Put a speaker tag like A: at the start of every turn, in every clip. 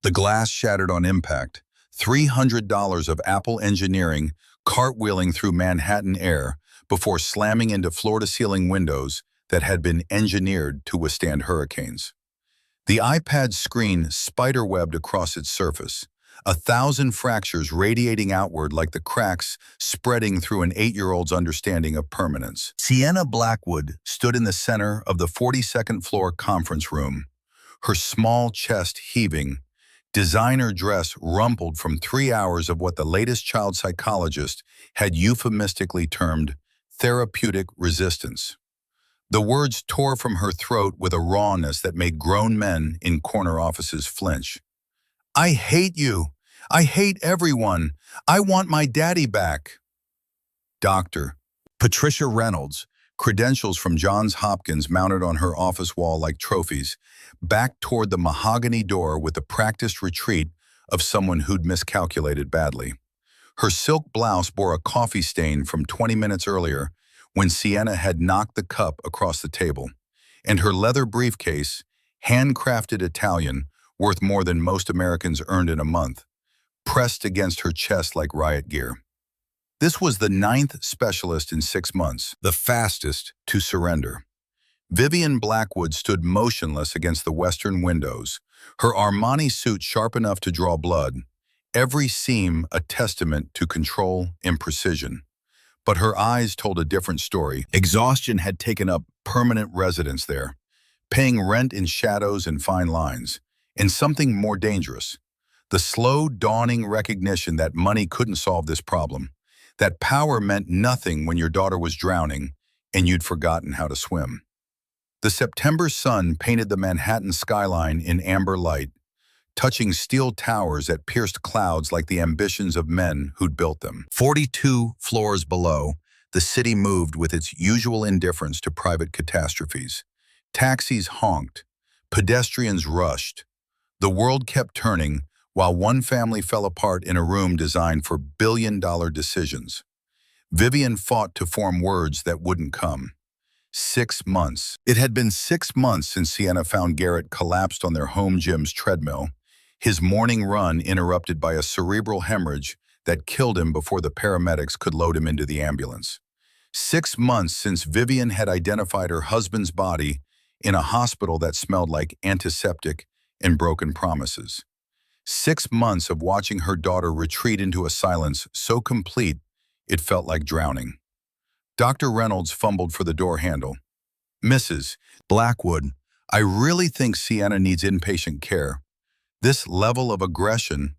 A: The glass shattered on impact. $300 of Apple engineering cartwheeling through Manhattan air before slamming into floor-to-ceiling windows that had been engineered to withstand hurricanes. The iPad's screen spiderwebbed across its surface, 1,000 fractures radiating outward like the cracks spreading through an 8-year-old's understanding of permanence. Sienna Blackwood stood in the center of the 42nd floor conference room, her small chest heaving, designer dress rumpled from 3 hours of what the latest child psychologist had euphemistically termed therapeutic resistance. The words tore from her throat with a rawness that made grown men in corner offices flinch. "I hate you. I hate everyone. I want my daddy back." Dr. Patricia Reynolds, credentials from Johns Hopkins mounted on her office wall like trophies, backed toward the mahogany door with the practiced retreat of someone who'd miscalculated badly. Her silk blouse bore a coffee stain from 20 minutes earlier when Sienna had knocked the cup across the table, and her leather briefcase, handcrafted Italian, worth more than most Americans earned in a month, pressed against her chest like riot gear. This was the 9th specialist in 6 months, the fastest to surrender. Vivian Blackwood stood motionless against the western windows, her Armani suit sharp enough to draw blood, every seam a testament to control and precision. But her eyes told a different story. Exhaustion had taken up permanent residence there, paying rent in shadows and fine lines, and something more dangerous, the slow dawning recognition that money couldn't solve this problem, that power meant nothing when your daughter was drowning and you'd forgotten how to swim. The September sun painted the Manhattan skyline in amber light, touching steel towers that pierced clouds like the ambitions of men who'd built them. 42 floors below, the city moved with its usual indifference to private catastrophes. Taxis honked, pedestrians rushed. The world kept turning while one family fell apart in a room designed for billion-dollar decisions. Vivian fought to form words that wouldn't come. 6 months. It had been 6 months since Sienna found Garrett collapsed on their home gym's treadmill, his morning run interrupted by a cerebral hemorrhage that killed him before the paramedics could load him into the ambulance. 6 months since Vivian had identified her husband's body in a hospital that smelled like antiseptic and broken promises. 6 months of watching her daughter retreat into a silence so complete it felt like drowning. Dr. Reynolds fumbled for the door handle. "Mrs. Blackwood, I really think Sienna needs inpatient care. This level of aggression..."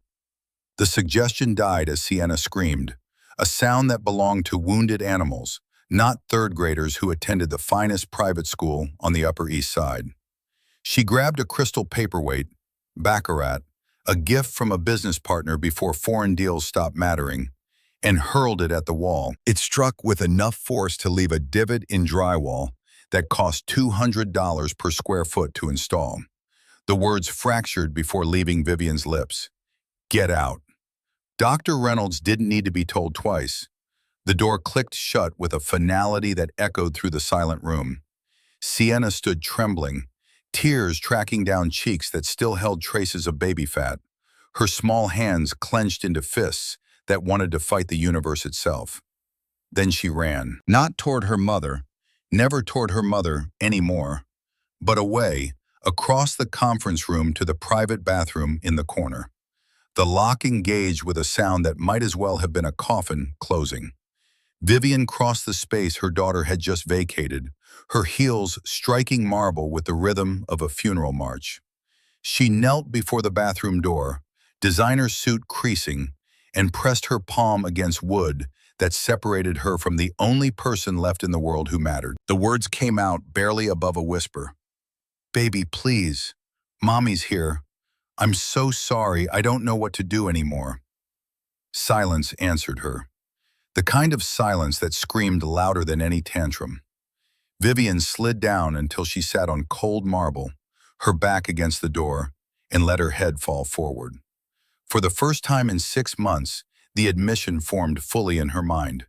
A: The suggestion died as Sienna screamed, a sound that belonged to wounded animals, not third graders who attended the finest private school on the Upper East Side. She grabbed a crystal paperweight, baccarat, a gift from a business partner before foreign deals stopped mattering, and hurled it at the wall. It struck with enough force to leave a divot in drywall that cost $200 per square foot to install. The words fractured before leaving Vivian's lips. "Get out." Dr. Reynolds didn't need to be told twice. The door clicked shut with a finality that echoed through the silent room. Sienna stood trembling, tears tracking down cheeks that still held traces of baby fat, her small hands clenched into fists that wanted to fight the universe itself. Then she ran, not toward her mother, never toward her mother anymore, but away, across the conference room to the private bathroom in the corner. The lock engaged with a sound that might as well have been a coffin closing. Vivian crossed the space her daughter had just vacated, her heels striking marble with the rhythm of a funeral march. She knelt before the bathroom door, designer suit creasing, and pressed her palm against wood that separated her from the only person left in the world who mattered. The words came out barely above a whisper. "Baby, please. Mommy's here. I'm so sorry, I don't know what to do anymore." Silence answered her. The kind of silence that screamed louder than any tantrum. Vivian slid down until she sat on cold marble, her back against the door, and let her head fall forward. For the first time in 6 months, the admission formed fully in her mind.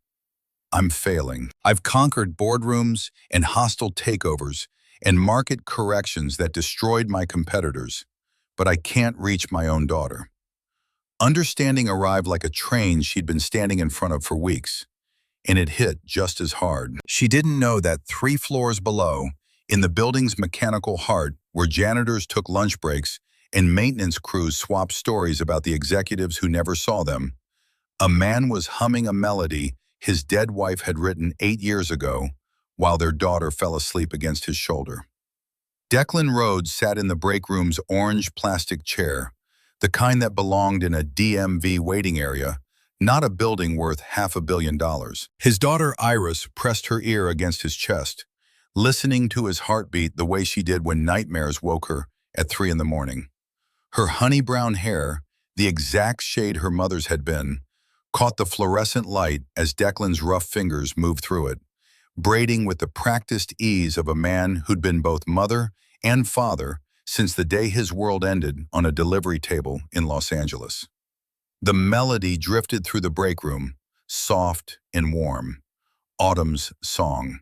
A: "I'm failing. I've conquered boardrooms and hostile takeovers and market corrections that destroyed my competitors. but I can't reach my own daughter. Understanding arrived like a train she'd been standing in front of for weeks, and it hit just as hard. She didn't know that 3 floors below, in the building's mechanical heart, where janitors took lunch breaks and maintenance crews swapped stories about the executives who never saw them, a man was humming a melody his dead wife had written 8 years ago while their daughter fell asleep against his shoulder. Declan Rhodes sat in the break room's orange plastic chair, the kind that belonged in a DMV waiting area, not a building worth $500 million. His daughter Iris pressed her ear against his chest, listening to his heartbeat the way she did when nightmares woke her at 3 in the morning. Her honey-brown hair, the exact shade her mother's had been, caught the fluorescent light as Declan's rough fingers moved through it, braiding with the practiced ease of a man who'd been both mother and father since the day his world ended on a delivery table in Los Angeles. The melody drifted through the break room, soft and warm, autumn's song.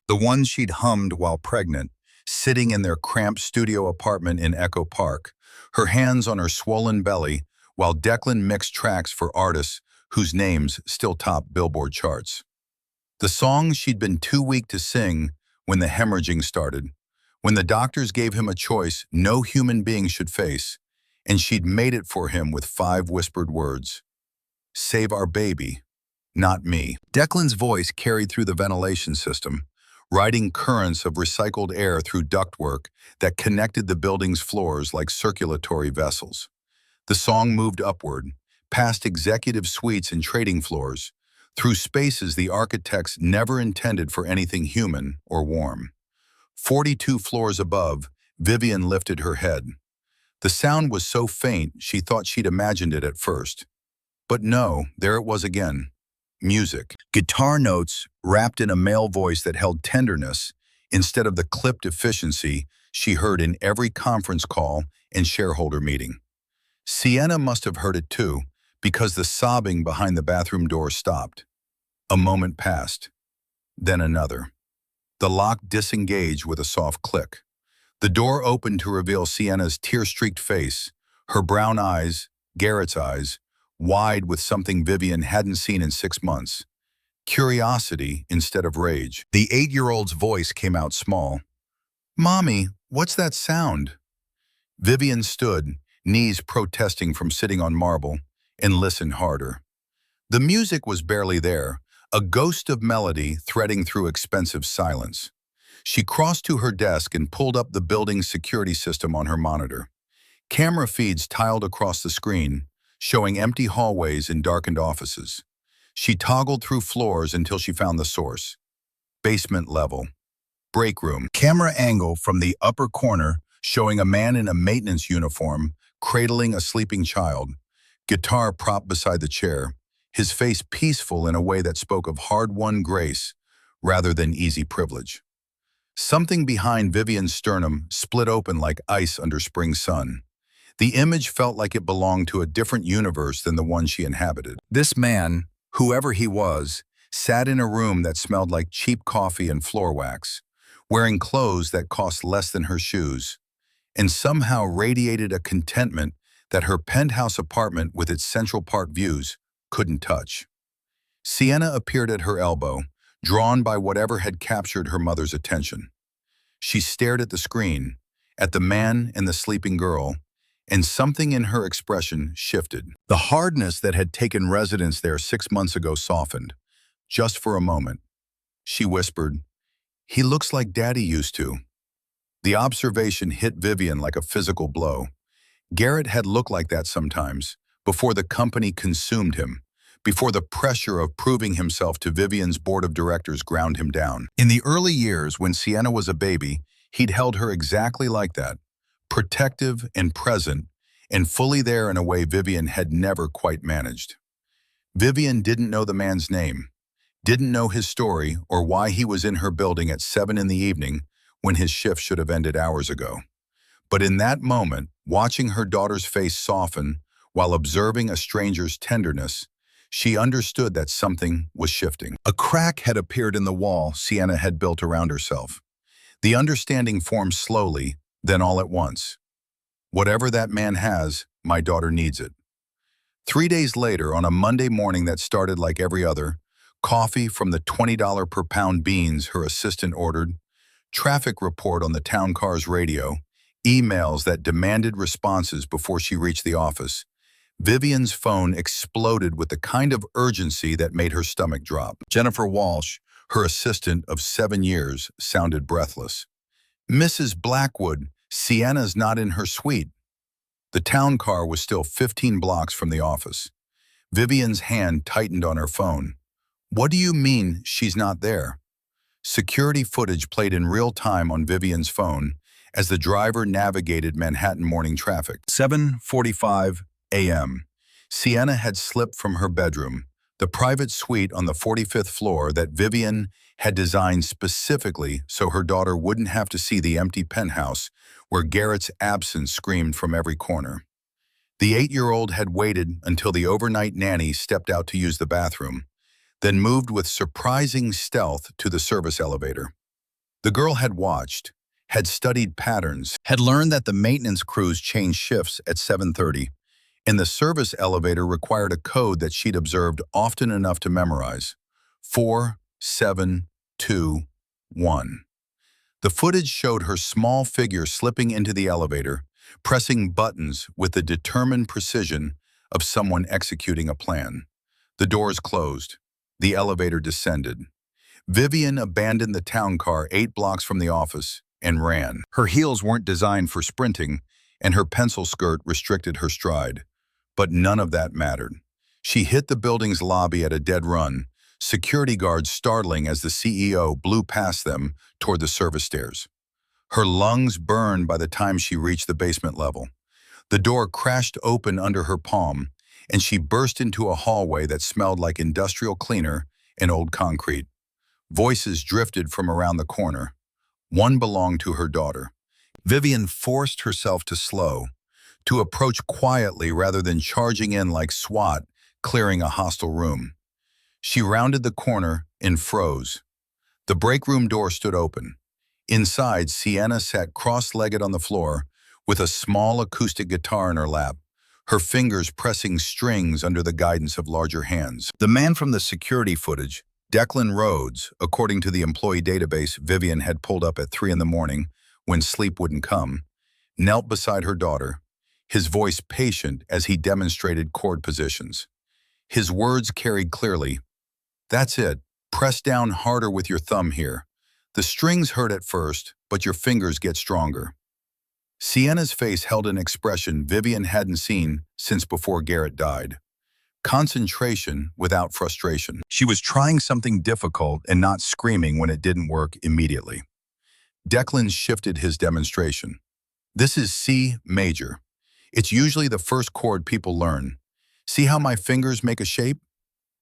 A: The one she'd hummed while pregnant, sitting in their cramped studio apartment in Echo Park, her hands on her swollen belly while Declan mixed tracks for artists whose names still top Billboard charts. The song she'd been too weak to sing when the hemorrhaging started, when the doctors gave him a choice no human being should face, and she'd made it for him with 5 whispered words. Save our baby, not me. Declan's voice carried through the ventilation system, riding currents of recycled air through ductwork that connected the building's floors like circulatory vessels. The song moved upward, past executive suites and trading floors, through spaces the architects never intended for anything human or warm. 42 floors above, Vivian lifted her head. The sound was so faint she thought she'd imagined it at first. But no, there it was again. Music. Guitar notes wrapped in a male voice that held tenderness instead of the clipped efficiency she heard in every conference call and shareholder meeting. Sienna must have heard it too, because the sobbing behind the bathroom door stopped. A moment passed, then another. The lock disengaged with a soft click. The door opened to reveal Sienna's tear-streaked face, her brown eyes, Garrett's eyes, wide with something Vivian hadn't seen in 6 months. Curiosity instead of rage. The 8-year-old's voice came out small. "Mommy, what's that sound?" Vivian stood, knees protesting from sitting on marble, and listened harder. The music was barely there, a ghost of melody threading through expensive silence. She crossed to her desk and pulled up the building's security system on her monitor. Camera feeds tiled across the screen, showing empty hallways and darkened offices. She toggled through floors until she found the source. Basement level. Break room. Camera angle from the upper corner showing a man in a maintenance uniform cradling a sleeping child. Guitar propped beside the chair, his face peaceful in a way that spoke of hard-won grace rather than easy privilege. Something behind Vivian's sternum split open like ice under spring sun. The image felt like it belonged to a different universe than the one she inhabited. This man, whoever he was, sat in a room that smelled like cheap coffee and floor wax, wearing clothes that cost less than her shoes, and somehow radiated a contentment that her penthouse apartment with its Central Park views couldn't touch. Sienna appeared at her elbow, drawn by whatever had captured her mother's attention. She stared at the screen, at the man and the sleeping girl, and something in her expression shifted. The hardness that had taken residence there 6 months ago softened, just for a moment. She whispered, "He looks like Daddy used to." The observation hit Vivian like a physical blow. Garrett had looked like that sometimes, before the company consumed him, before the pressure of proving himself to Vivian's board of directors ground him down. In the early years, when Sienna was a baby, he'd held her exactly like that, protective and present, and fully there in a way Vivian had never quite managed. Vivian didn't know the man's name, didn't know his story or why he was in her building at 7 in the evening when his shift should have ended hours ago. But in that moment, watching her daughter's face soften while observing a stranger's tenderness, she understood that something was shifting. A crack had appeared in the wall Sienna had built around herself. The understanding formed slowly, then all at once. Whatever that man has, my daughter needs it. 3 days later, on a Monday morning that started like every other, coffee from the $20 per pound beans her assistant ordered, traffic report on the town car's radio, emails that demanded responses before she reached the office, Vivian's phone exploded with the kind of urgency that made her stomach drop. Jennifer Walsh, her assistant of 7 years, sounded breathless. "Mrs. Blackwood, Sienna's not in her suite." The town car was still 15 blocks from the office. Vivian's hand tightened on her phone. "What do you mean she's not there?" Security footage played in real time on Vivian's phone as the driver navigated Manhattan morning traffic. 7:45 a.m. Sienna had slipped from her bedroom, the private suite on the 45th floor that Vivian had designed specifically so her daughter wouldn't have to see the empty penthouse where Garrett's absence screamed from every corner. The 8-year-old had waited until the overnight nanny stepped out to use the bathroom, then moved with surprising stealth to the service elevator. The girl had watched, had studied patterns, had learned that the maintenance crews changed shifts at 7:30, and the service elevator required a code that she'd observed often enough to memorize: 4721. The footage showed her small figure slipping into the elevator, pressing buttons with the determined precision of someone executing a plan. The doors closed. The elevator descended. Vivian abandoned the town car 8 blocks from the office and ran. Her heels weren't designed for sprinting, and her pencil skirt restricted her stride. But none of that mattered. She hit the building's lobby at a dead run, security guards startling as the CEO blew past them toward the service stairs. Her lungs burned by the time she reached the basement level. The door crashed open under her palm, and she burst into a hallway that smelled like industrial cleaner and old concrete. Voices drifted from around the corner. One belonged to her daughter. Vivian forced herself to slow, to approach quietly rather than charging in like SWAT, clearing a hostile room. She rounded the corner and froze. The break room door stood open. Inside, Sienna sat cross-legged on the floor with a small acoustic guitar in her lap, her fingers pressing strings under the guidance of larger hands. The man from the security footage, Declan Rhodes, according to the employee database Vivian had pulled up at 3 in the morning when sleep wouldn't come, knelt beside her daughter, his voice patient as he demonstrated chord positions. His words carried clearly, "That's it. Press down harder with your thumb here. The strings hurt at first, but your fingers get stronger." Sienna's face held an expression Vivian hadn't seen since before Garrett died. Concentration without frustration. She was trying something difficult and not screaming when it didn't work immediately. Declan shifted his demonstration. "This is C major. It's usually the first chord people learn. See how my fingers make a shape?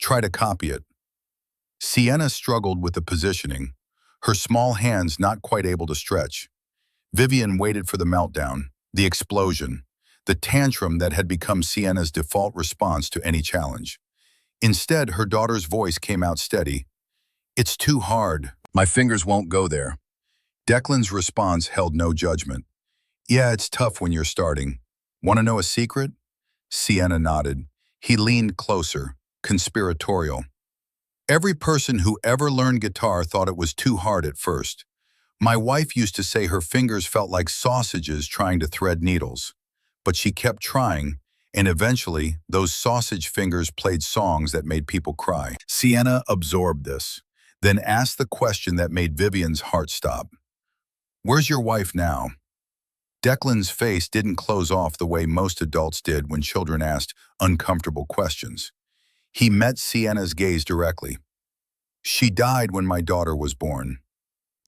A: Try to copy it." Sienna struggled with the positioning, her small hands not quite able to stretch. Vivian waited for the meltdown, the explosion, the tantrum that had become Sienna's default response to any challenge. Instead, her daughter's voice came out steady. "It's too hard. My fingers won't go there." Declan's response held no judgment. "Yeah, it's tough when you're starting. Want to know a secret?" Sienna nodded. He leaned closer, conspiratorial. "Every person who ever learned guitar thought it was too hard at first. My wife used to say her fingers felt like sausages trying to thread needles. But she kept trying, and eventually, those sausage fingers played songs that made people cry." Sienna absorbed this, then asked the question that made Vivian's heart stop. "Where's your wife now?" Declan's face didn't close off the way most adults did when children asked uncomfortable questions. He met Sienna's gaze directly. "She died when my daughter was born,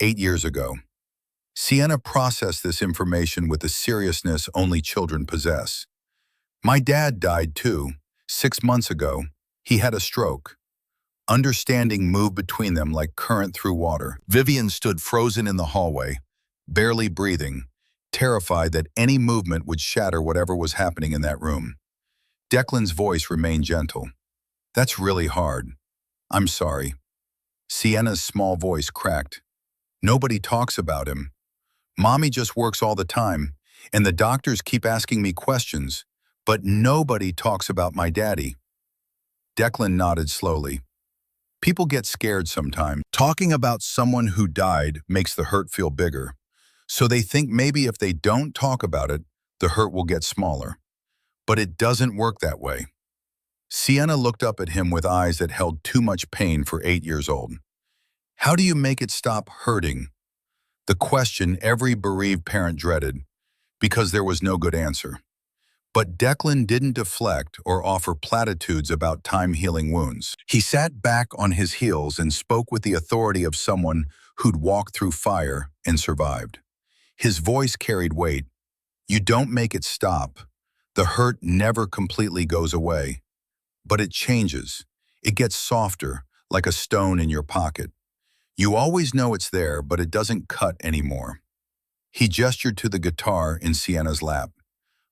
A: 8 years ago." Sienna processed this information with the seriousness only children possess. "My dad died too, 6 months ago. He had a stroke." Understanding moved between them like current through water. Vivian stood frozen in the hallway, barely breathing, terrified that any movement would shatter whatever was happening in that room. Declan's voice remained gentle. "That's really hard. I'm sorry." Sienna's small voice cracked. "Nobody talks about him. Mommy just works all the time, And the doctors keep asking me questions, but nobody talks about my daddy. Declan nodded slowly. People get scared sometimes. Talking about someone who died makes the hurt feel bigger. So they think maybe if they don't talk about it, the hurt will get smaller. But it doesn't work that way. Sienna looked up at him with eyes that held too much pain for 8 years old. How do you make it stop hurting? The question every bereaved parent dreaded, because there was no good answer. But Declan didn't deflect or offer platitudes about time healing wounds. He sat back on his heels and spoke with the authority of someone who'd walked through fire and survived. His voice carried weight. You don't make it stop. The hurt never completely goes away. But it changes. It gets softer, like a stone in your pocket. You always know it's there, but it doesn't cut anymore. He gestured to the guitar in Sienna's lap.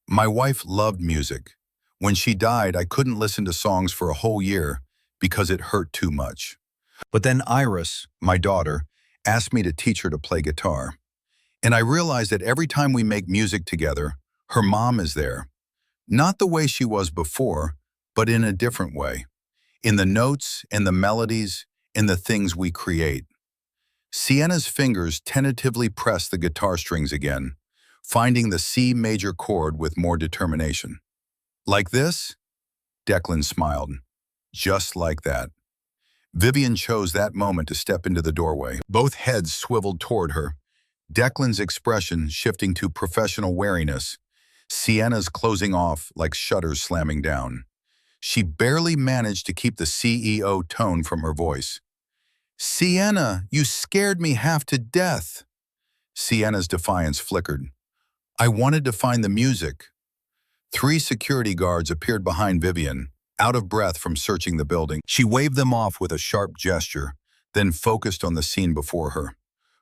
A: My wife loved music. When she died, I couldn't listen to songs for a whole year because it hurt too much. But then Iris, my daughter, asked me to teach her to play guitar. And I realized that every time we make music together, her mom is there. Not the way she was before, but in a different way. In the notes, in the melodies, in the things we create. Sienna's fingers tentatively pressed the guitar strings again, finding the C major chord with more determination. Like this? Declan smiled. Just like that. Vivian chose that moment to step into the doorway. Both heads swiveled toward her, Declan's expression shifting to professional wariness, Sienna's closing off like shutters slamming down. She barely managed to keep the CEO tone from her voice. Sienna, you scared me half to death. Sienna's defiance flickered. I wanted to find the music. 3 security guards appeared behind Vivian, out of breath from searching the building. She waved them off with a sharp gesture, then focused on the scene before her.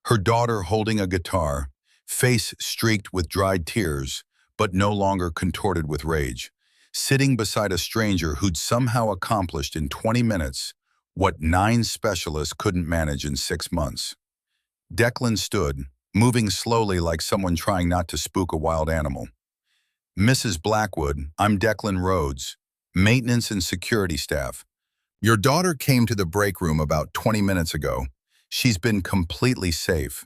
A: Her daughter holding a guitar, face streaked with dried tears, but no longer contorted with rage, sitting beside a stranger who'd somehow accomplished in 20 minutes what 9 specialists couldn't manage in 6 months. Declan stood, moving slowly like someone trying not to spook a wild animal. Mrs. Blackwood, I'm Declan Rhodes, maintenance and security staff. Your daughter came to the break room about 20 minutes ago. She's been completely safe.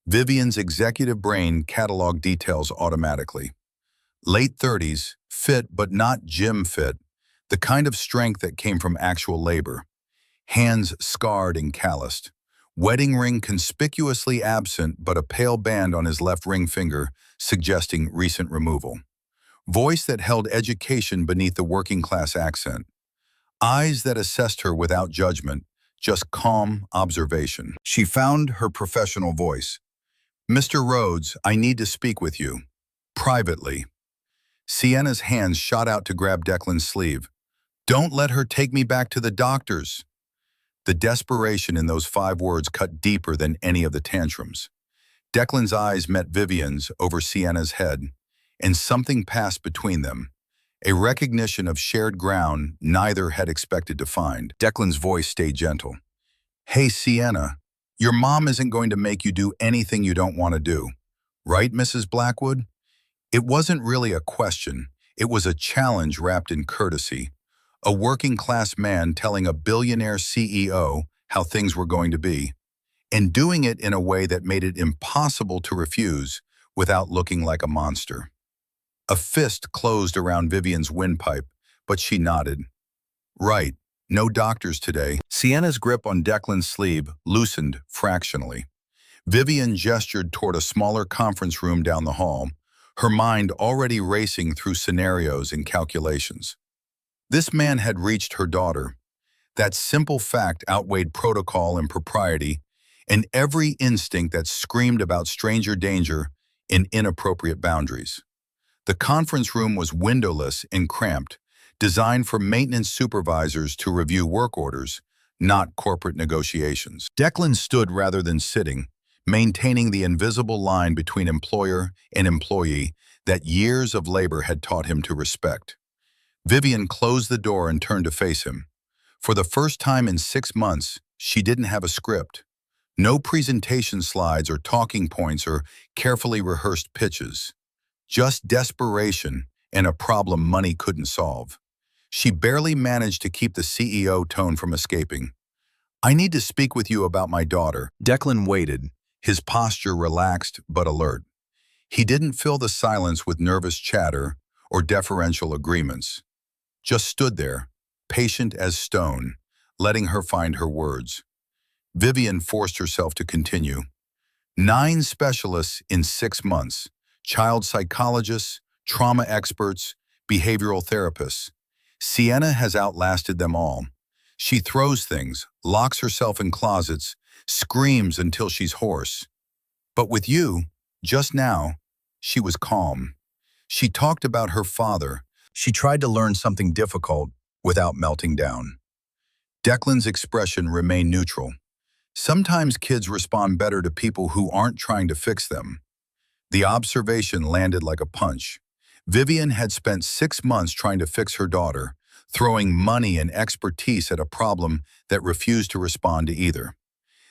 A: Vivian's executive brain cataloged details automatically. Late 30s, fit but not gym fit, the kind of strength that came from actual labor. Hands scarred and calloused. Wedding ring conspicuously absent but a pale band on his left ring finger suggesting recent removal. Voice that held education beneath the working-class accent. Eyes that assessed her without judgment, just calm observation. She found her professional voice. Mr. Rhodes, I need to speak with you. Privately. Sienna's hands shot out to grab Declan's sleeve. Don't let her take me back to the doctors. The desperation in those 5 words cut deeper than any of the tantrums. Declan's eyes met Vivian's over Sienna's head, and something passed between them. A recognition of shared ground neither had expected to find. Declan's voice stayed gentle. Hey, Sienna, your mom isn't going to make you do anything you don't want to do. Right, Mrs. Blackwood? It wasn't really a question. It was a challenge wrapped in courtesy. A working-class man telling a billionaire CEO how things were going to be, and doing it in a way that made it impossible to refuse without looking like a monster. A fist closed around Vivian's windpipe, but she nodded. Right, no doctors today. Sienna's grip on Declan's sleeve loosened fractionally. Vivian gestured toward a smaller conference room down the hall, her mind already racing through scenarios and calculations. This man had reached her daughter. That simple fact outweighed protocol and propriety, and every instinct that screamed about stranger danger and inappropriate boundaries. The conference room was windowless and cramped, designed for maintenance supervisors to review work orders, not corporate negotiations. Declan stood rather than sitting, maintaining the invisible line between employer and employee that years of labor had taught him to respect. Vivian closed the door and turned to face him. For the first time in 6 months, she didn't have a script. No presentation slides or talking points or carefully rehearsed pitches. just desperation and a problem money couldn't solve. She barely managed to keep the CEO tone from escaping. "I need to speak with you about my daughter." Declan waited, his posture relaxed but alert. He didn't fill the silence with nervous chatter or deferential agreements. Just stood there, patient as stone, letting her find her words. Vivian forced herself to continue. 9 specialists in 6 months, child psychologists, trauma experts, behavioral therapists. Sienna has outlasted them all. She throws things, locks herself in closets, screams until she's hoarse. But with you, just now, she was calm. She talked about her father. She tried to learn something difficult without melting down. Declan's expression remained neutral. Sometimes kids respond better to people who aren't trying to fix them. The observation landed like a punch. Vivian had spent 6 months trying to fix her daughter, throwing money and expertise at a problem that refused to respond to either.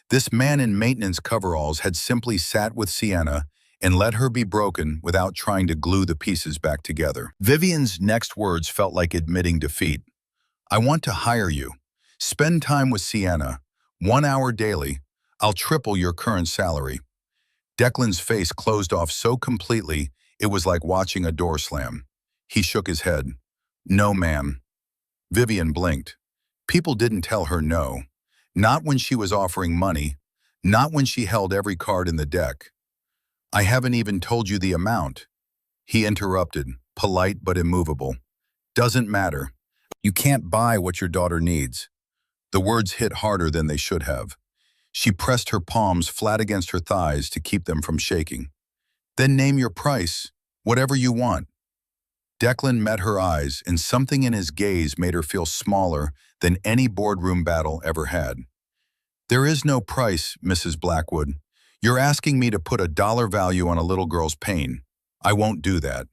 A: This man in maintenance coveralls had simply sat with Sienna and let her be broken without trying to glue the pieces back together. Vivian's next words felt like admitting defeat. "I want to hire you. Spend time with Sienna. 1 hour daily. I'll triple your current salary." Declan's face closed off so completely, it was like watching a door slam. He shook his head. "No, ma'am." Vivian blinked. People didn't tell her no. Not when she was offering money. Not when she held every card in the deck. "I haven't even told you the amount." He interrupted, polite but immovable. "Doesn't matter. You can't buy what your daughter needs." The words hit harder than they should have. She pressed her palms flat against her thighs to keep them from shaking. "Then name your price, whatever you want." Declan met her eyes, and something in his gaze made her feel smaller than any boardroom battle ever had. "There is no price, Mrs. Blackwood. You're asking me to put a dollar value on a little girl's pain. I won't do that."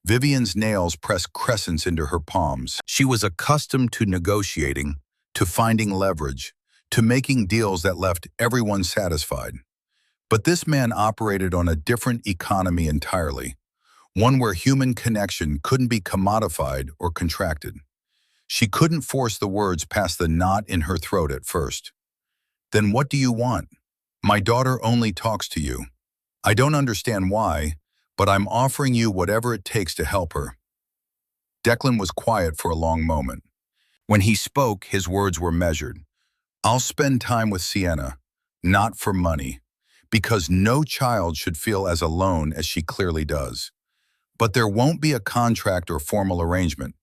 A: Vivian's nails pressed crescents into her palms. She was accustomed to negotiating, to finding leverage, to making deals that left everyone satisfied. But this man operated on a different economy entirely, one where human connection couldn't be commodified or contracted. She couldn't force the words past the knot in her throat at first. "Then what do you want? My daughter only talks to you. I don't understand why, but I'm offering you whatever it takes to help her." Declan was quiet for a long moment. When he spoke, his words were measured. "I'll spend time with Sienna, not for money, because no child should feel as alone as she clearly does. But there won't be a contract or formal arrangement.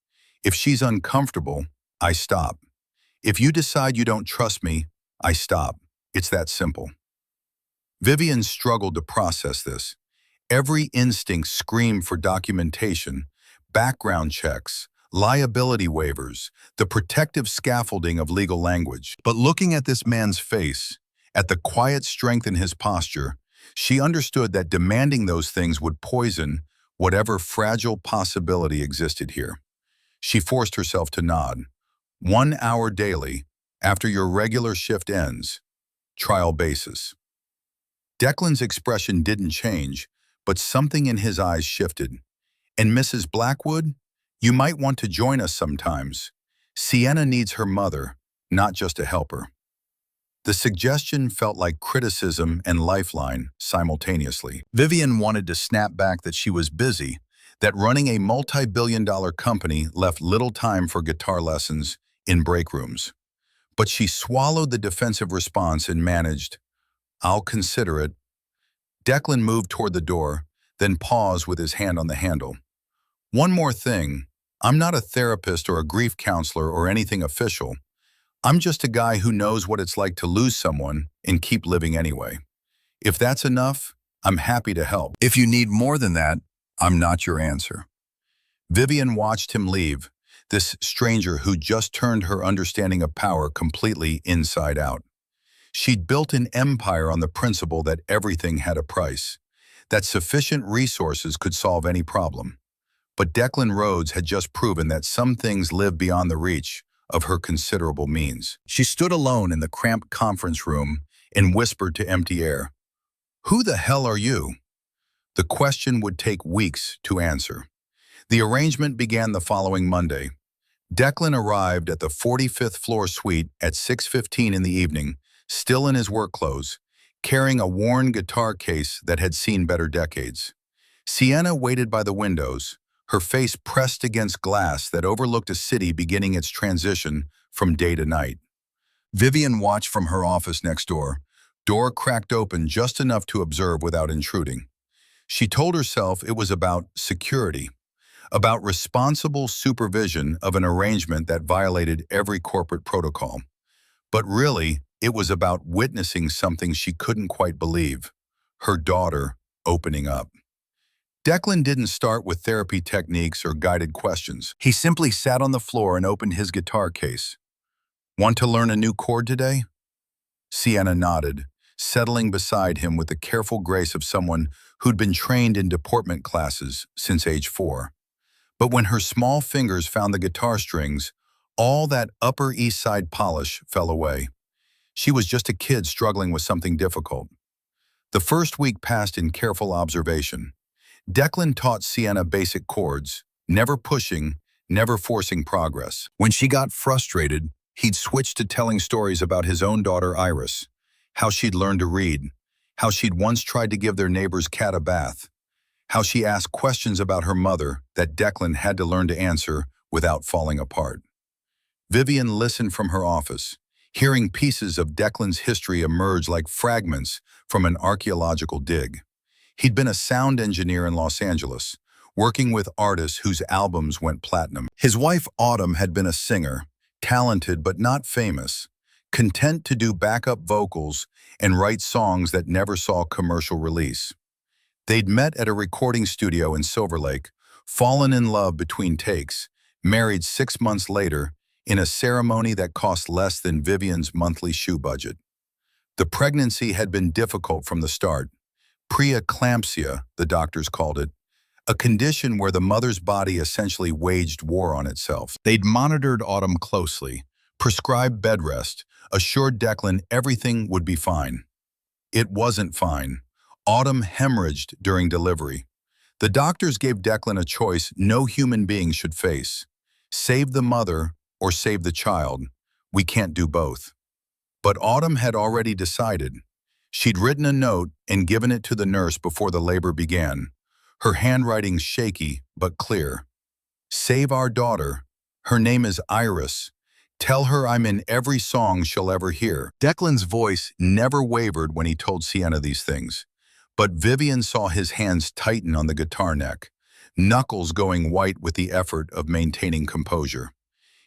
A: If she's uncomfortable, I stop. If you decide you don't trust me, I stop. It's that simple." Vivian struggled to process this. Every instinct screamed for documentation, background checks, liability waivers, the protective scaffolding of legal language. But looking at this man's face, at the quiet strength in his posture, she understood that demanding those things would poison whatever fragile possibility existed here. She forced herself to nod. 1 hour daily, after your regular shift ends. Trial basis. Declan's expression didn't change, but something in his eyes shifted. "And Mrs. Blackwood, you might want to join us sometimes. Sienna needs her mother, not just a helper." The suggestion felt like criticism and lifeline simultaneously. Vivian wanted to snap back that she was busy, that running a multi-billion-dollar company left little time for guitar lessons in break rooms. But she swallowed the defensive response and managed, "I'll consider it." Declan moved toward the door, then paused with his hand on the handle. "One more thing. I'm not a therapist or a grief counselor or anything official. I'm just a guy who knows what it's like to lose someone and keep living anyway. If that's enough, I'm happy to help. If you need more than that, I'm not your answer." Vivian watched him leave, this stranger who just turned her understanding of power completely inside out. She'd built an empire on the principle that everything had a price, that sufficient resources could solve any problem. But Declan Rhodes had just proven that some things live beyond the reach of her considerable means. She stood alone in the cramped conference room and whispered to empty air, "Who the hell are you?" The question would take weeks to answer. The arrangement began the following Monday. Declan arrived at the 45th floor suite at 6:15 in the evening, still in his work clothes, carrying a worn guitar case that had seen better decades. Sienna waited by the windows, her face pressed against glass that overlooked a city beginning its transition from day to night. Vivian watched from her office next door cracked open just enough to observe without intruding. She told herself it was about security, about responsible supervision of an arrangement that violated every corporate protocol. But really, it was about witnessing something she couldn't quite believe, her daughter opening up. Declan didn't start with therapy techniques or guided questions. He simply sat on the floor and opened his guitar case. Want to learn a new chord today? Sienna nodded, settling beside him with the careful grace of someone who'd been trained in deportment classes since age 4. But when her small fingers found the guitar strings, all that Upper East Side polish fell away. She was just a kid struggling with something difficult. The first week passed in careful observation. Declan taught Sienna basic chords, never pushing, never forcing progress. When she got frustrated, he'd switch to telling stories about his own daughter Iris, how she'd learned to read, how she'd once tried to give their neighbor's cat a bath, how she asked questions about her mother that Declan had to learn to answer without falling apart. Vivian listened from her office, hearing pieces of Declan's history emerge like fragments from an archaeological dig. He'd been a sound engineer in Los Angeles, working with artists whose albums went platinum. His wife Autumn had been a singer, talented but not famous, content to do backup vocals and write songs that never saw commercial release. They'd met at a recording studio in Silver Lake, fallen in love between takes, married 6 months later in a ceremony that cost less than Vivian's monthly shoe budget. The pregnancy had been difficult from the start. Preeclampsia, the doctors called it, a condition where the mother's body essentially waged war on itself. They'd monitored Autumn closely, prescribed bed rest, assured Declan everything would be fine. It wasn't fine. Autumn hemorrhaged during delivery. The doctors gave Declan a choice no human being should face. Save the mother or save the child. We can't do both. But Autumn had already decided. She'd written a note and given it to the nurse before the labor began, her handwriting shaky but clear. Save our daughter. Her name is Iris. Tell her I'm in every song she'll ever hear. Declan's voice never wavered when he told Sienna these things. But Vivian saw his hands tighten on the guitar neck, knuckles going white with the effort of maintaining composure.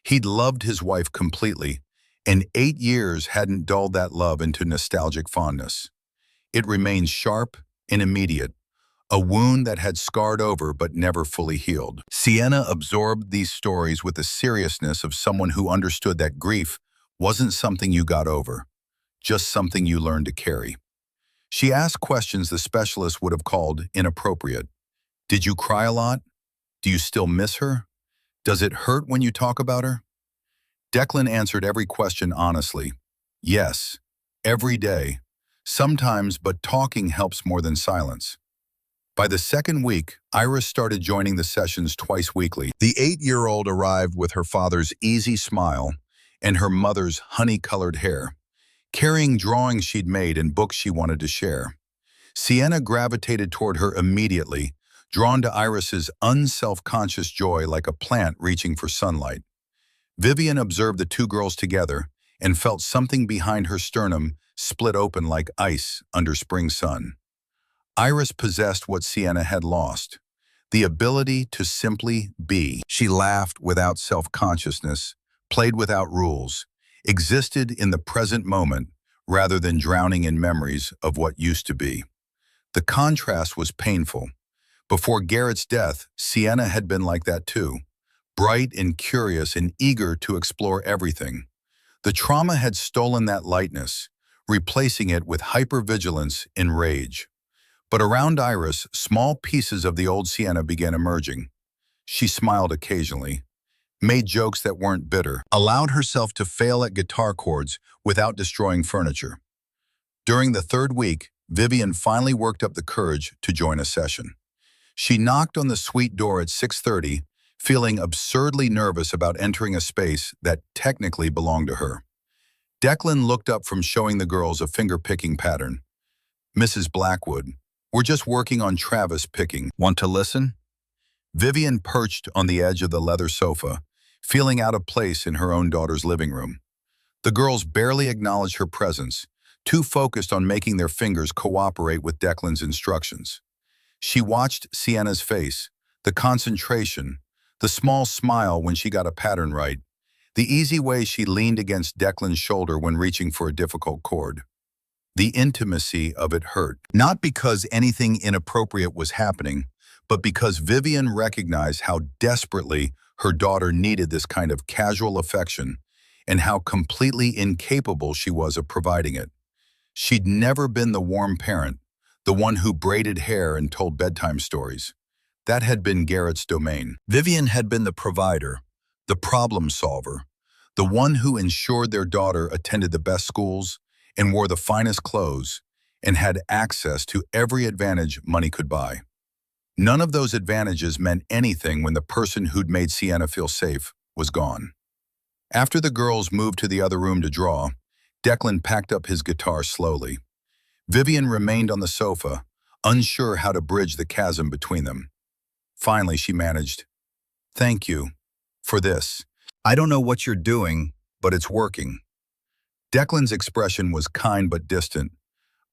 A: He'd loved his wife completely, and 8 years hadn't dulled that love into nostalgic fondness. It remained sharp and immediate, a wound that had scarred over but never fully healed. Sienna absorbed these stories with the seriousness of someone who understood that grief wasn't something you got over, just something you learned to carry. She asked questions the specialist would have called inappropriate. Did you cry a lot? Do you still miss her? Does it hurt when you talk about her? Declan answered every question honestly. Yes, every day. Sometimes, but talking helps more than silence. By the second week, Iris started joining the sessions twice weekly. The 8-year-old arrived with her father's easy smile and her mother's honey-colored hair, carrying drawings she'd made and books she wanted to share. Sienna gravitated toward her immediately, drawn to Iris's unself-conscious joy like a plant reaching for sunlight. Vivian observed the two girls together and felt something behind her sternum split open like ice under spring sun. Iris possessed what Sienna had lost, the ability to simply be. She laughed without self-consciousness, played without rules, existed in the present moment rather than drowning in memories of what used to be. The contrast was painful. Before Garrett's death, Sienna had been like that too, bright and curious and eager to explore everything. The trauma had stolen that lightness, replacing it with hypervigilance and rage. But around Iris, small pieces of the old Sienna began emerging. She smiled occasionally, made jokes that weren't bitter, allowed herself to fail at guitar chords without destroying furniture. During the third week, Vivian finally worked up the courage to join a session. She knocked on the suite door at 6:30, feeling absurdly nervous about entering a space that technically belonged to her. Declan looked up from showing the girls a finger-picking pattern. "Mrs. Blackwood, we're just working on Travis picking. Want to listen?" Vivian perched on the edge of the leather sofa, feeling out of place in her own daughter's living room. The girls barely acknowledged her presence, too focused on making their fingers cooperate with Declan's instructions. She watched Sienna's face, the concentration, the small smile when she got a pattern right, the easy way she leaned against Declan's shoulder when reaching for a difficult chord. The intimacy of it hurt, not because anything inappropriate was happening, but because Vivian recognized how desperately her daughter needed this kind of casual affection and how completely incapable she was of providing it. She'd never been the warm parent, the one who braided hair and told bedtime stories. That had been Garrett's domain. Vivian had been the provider, the problem solver, the one who ensured their daughter attended the best schools and wore the finest clothes and had access to every advantage money could buy. None of those advantages meant anything when the person who'd made Sienna feel safe was gone. After the girls moved to the other room to draw, Declan packed up his guitar slowly. Vivian remained on the sofa, unsure how to bridge the chasm between them. Finally, she managed, "Thank you for this. I don't know what you're doing, but it's working." Declan's expression was kind but distant.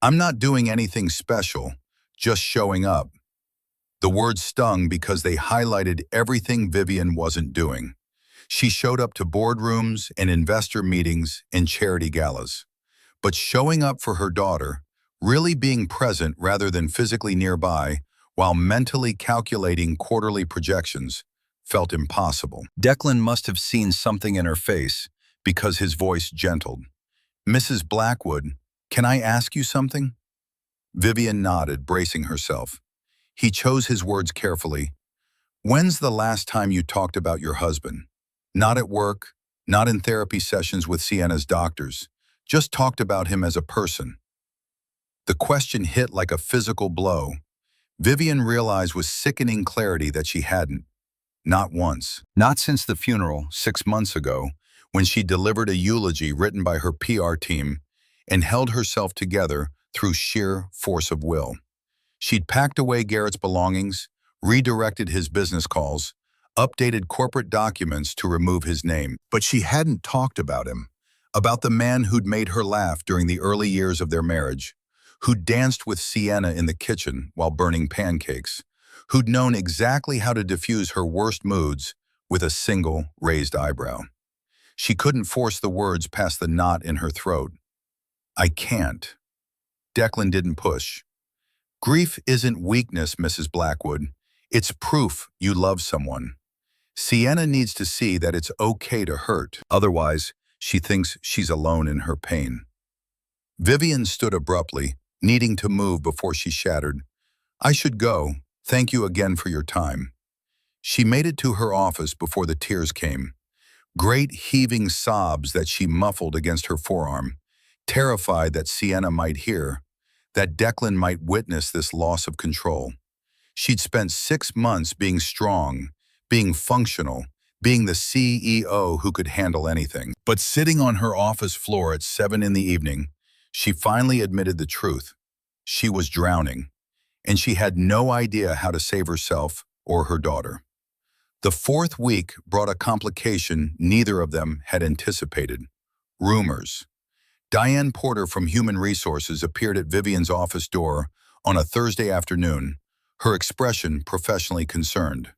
A: "I'm not doing anything special, just showing up." The words stung because they highlighted everything Vivian wasn't doing. She showed up to boardrooms and investor meetings and charity galas. But showing up for her daughter, really being present rather than physically nearby, while mentally calculating quarterly projections, felt impossible. Declan must have seen something in her face because his voice gentled. "Mrs. Blackwood, can I ask you something?" Vivian nodded, bracing herself. He chose his words carefully. "When's the last time you talked about your husband? Not at work, not in therapy sessions with Sienna's doctors, just talked about him as a person." The question hit like a physical blow. Vivian realized with sickening clarity that she hadn't. Not once. Not since the funeral 6 months ago, when she delivered a eulogy written by her PR team and held herself together through sheer force of will. She'd packed away Garrett's belongings, redirected his business calls, updated corporate documents to remove his name. But she hadn't talked about him, about the man who'd made her laugh during the early years of their marriage, who'd danced with Sienna in the kitchen while burning pancakes, who'd known exactly how to diffuse her worst moods with a single raised eyebrow. She couldn't force the words past the knot in her throat. "I can't." Declan didn't push. "Grief isn't weakness, Mrs. Blackwood. It's proof you love someone. Sienna needs to see that it's okay to hurt. Otherwise, she thinks she's alone in her pain." Vivian stood abruptly, needing to move before she shattered. "I should go. Thank you again for your time." She made it to her office before the tears came. Great heaving sobs that she muffled against her forearm, terrified that Sienna might hear, that Declan might witness this loss of control. She'd spent 6 months being strong, being functional, being the CEO who could handle anything. But sitting on her office floor at 7 in the evening, she finally admitted the truth. She was drowning, and she had no idea how to save herself or her daughter. The 4th week brought a complication neither of them had anticipated: rumors. Diane Porter from Human Resources appeared at Vivian's office door on a Thursday afternoon, her expression professionally concerned.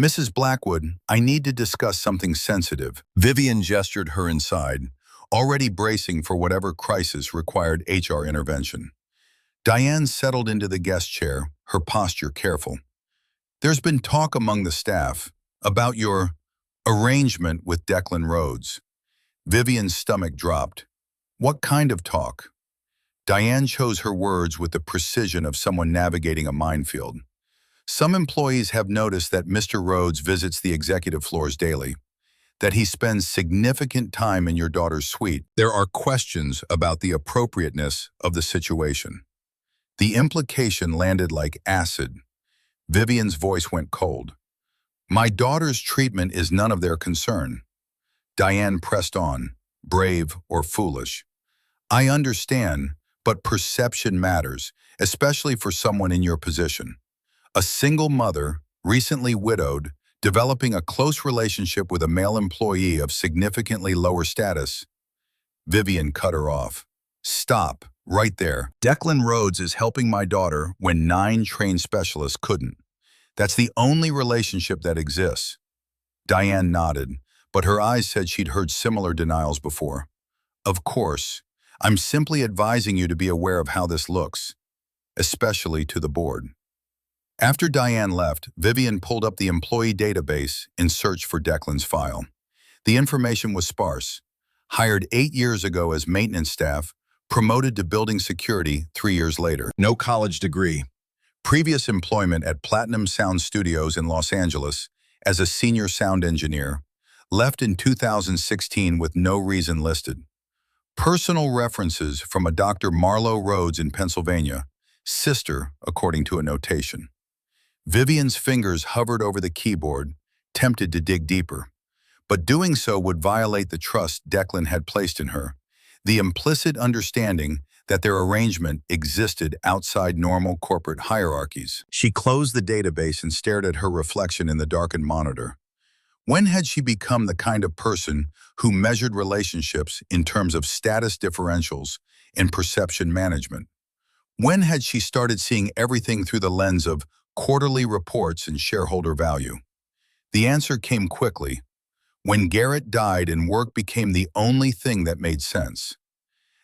A: "Mrs. Blackwood, I need to discuss something sensitive." Vivian gestured her inside, already bracing for whatever crisis required HR intervention. Diane settled into the guest chair, her posture careful. "There's been talk among the staff about your arrangement with Declan Rhodes." Vivian's stomach dropped. "What kind of talk?" Diane chose her words with the precision of someone navigating a minefield. "Some employees have noticed that Mr. Rhodes visits the executive floors daily, that he spends significant time in your daughter's suite. There are questions about the appropriateness of the situation." The implication landed like acid. Vivian's voice went cold. My daughter's treatment is none of their concern. Diane pressed on, brave or foolish. I understand, but perception matters, especially for someone in your position. A single mother, recently widowed, developing a close relationship with a male employee of significantly lower status. Vivian cut her off. Stop, right there. Declan Rhodes is helping my daughter when 9 trained specialists couldn't. That's the only relationship that exists. Diane nodded, but her eyes said she'd heard similar denials before. Of course, I'm simply advising you to be aware of how this looks, especially to the board. After Diane left, Vivian pulled up the employee database in search for Declan's file. The information was sparse. Hired 8 years ago as maintenance staff, promoted to building security 3 years later. No college degree. Previous employment at Platinum Sound Studios in Los Angeles as a senior sound engineer. Left in 2016 with no reason listed. Personal references from a Dr. Marlo Rhodes in Pennsylvania, sister, according to a notation. Vivian's fingers hovered over the keyboard, tempted to dig deeper. But doing so would violate the trust Declan had placed in her, the implicit understanding that their arrangement existed outside normal corporate hierarchies. She closed the database and stared at her reflection in the darkened monitor. When had she become the kind of person who measured relationships in terms of status differentials and perception management? When had she started seeing everything through the lens of quarterly reports and shareholder value? The answer came quickly, when Garrett died and work became the only thing that made sense.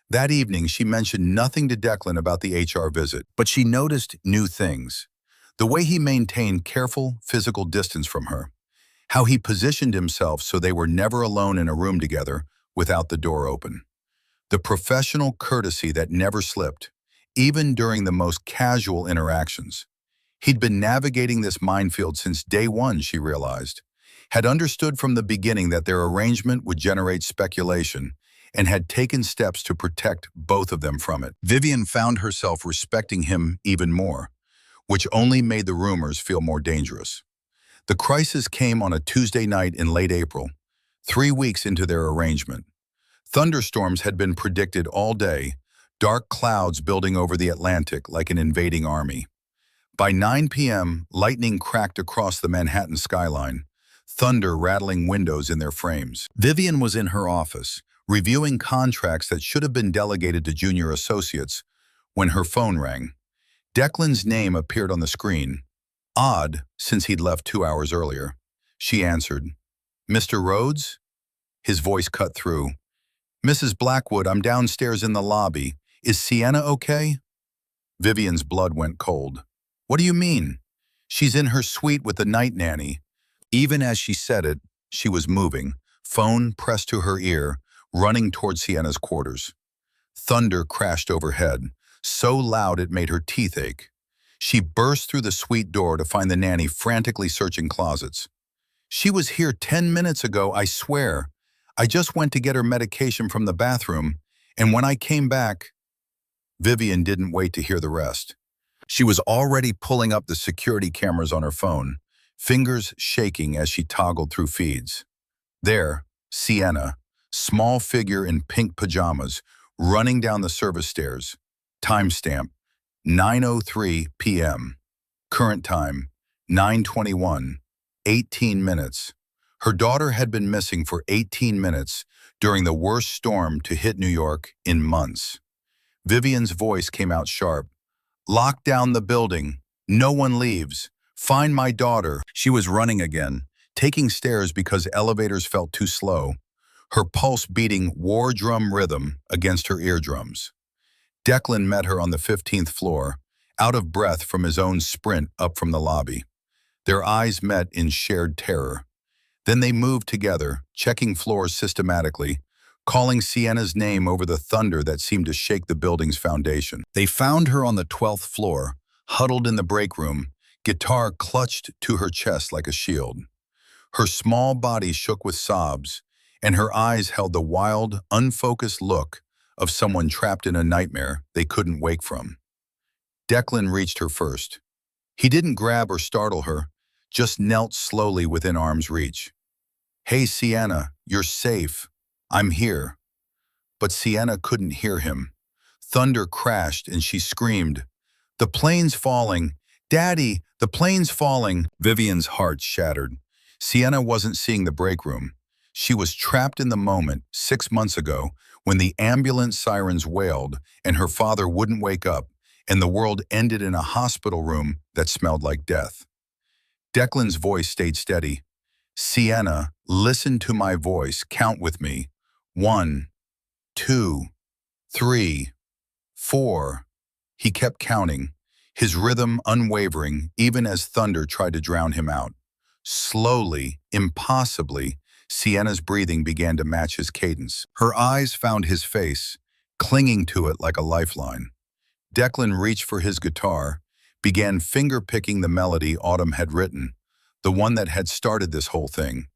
A: That evening, she mentioned nothing to Declan about the HR visit, but she noticed new things. The way he maintained careful physical distance from her, how he positioned himself so they were never alone in a room together without the door open. The professional courtesy that never slipped, even during the most casual interactions. He'd been navigating this minefield since day one, she realized, had understood from the beginning that their arrangement would generate speculation, and had taken steps to protect both of them from it. Vivian found herself respecting him even more, which only made the rumors feel more dangerous. The crisis came on a Tuesday night in late April, 3 weeks into their arrangement. Thunderstorms had been predicted all day, dark clouds building over the Atlantic like an invading army. By 9 p.m., lightning cracked across the Manhattan skyline, thunder rattling windows in their frames. Vivian was in her office, reviewing contracts that should have been delegated to junior associates, when her phone rang. Declan's name appeared on the screen. Odd, since he'd left 2 hours earlier. She answered. Mr. Rhodes? His voice cut through. Mrs. Blackwood, I'm downstairs in the lobby. Is Sienna okay? Vivian's blood went cold. What do you mean? She's in her suite with the night nanny. Even as she said it, she was moving, phone pressed to her ear, running toward Sienna's quarters. Thunder crashed overhead, so loud it made her teeth ache. She burst through the suite door to find the nanny frantically searching closets. She was here 10 minutes ago, I swear. I just went to get her medication from the bathroom, and when I came back... Vivian didn't wait to hear the rest. She was already pulling up the security cameras on her phone, fingers shaking as she toggled through feeds. There, Sienna, small figure in pink pajamas, running down the service stairs. Timestamp, 9:03 p.m. Current time, 9:21, 18 minutes. Her daughter had been missing for 18 minutes during the worst storm to hit New York in months. Vivian's voice came out sharp. Lock down the building. No one leaves. Find my daughter. She was running again, taking stairs because elevators felt too slow, her pulse beating war drum rhythm against her eardrums. Declan met her on the 15th floor, out of breath from his own sprint up from the lobby. Their eyes met in shared terror. Then they moved together, checking floors systematically, calling Sienna's name over the thunder that seemed to shake the building's foundation. They found her on the 12th floor, huddled in the break room, guitar clutched to her chest like a shield. Her small body shook with sobs, and her eyes held the wild, unfocused look of someone trapped in a nightmare they couldn't wake from. Declan reached her first. He didn't grab or startle her, just knelt slowly within arm's reach. "Hey, Sienna, you're safe. I'm here." But Sienna couldn't hear him. Thunder crashed and she screamed, "The plane's falling! Daddy, the plane's falling!" Vivian's heart shattered. Sienna wasn't seeing the break room. She was trapped in the moment 6 months ago when the ambulance sirens wailed and her father wouldn't wake up and the world ended in a hospital room that smelled like death. Declan's voice stayed steady. "Sienna, listen to my voice. Count with me. 1, 2, 3, 4. He kept counting, his rhythm unwavering even as thunder tried to drown him out. Slowly, impossibly, Sienna's breathing began to match his cadence. Her eyes found his face, clinging to it like a lifeline. Declan reached for his guitar, began finger-picking the melody Autumn had written, the one that had started this whole thing.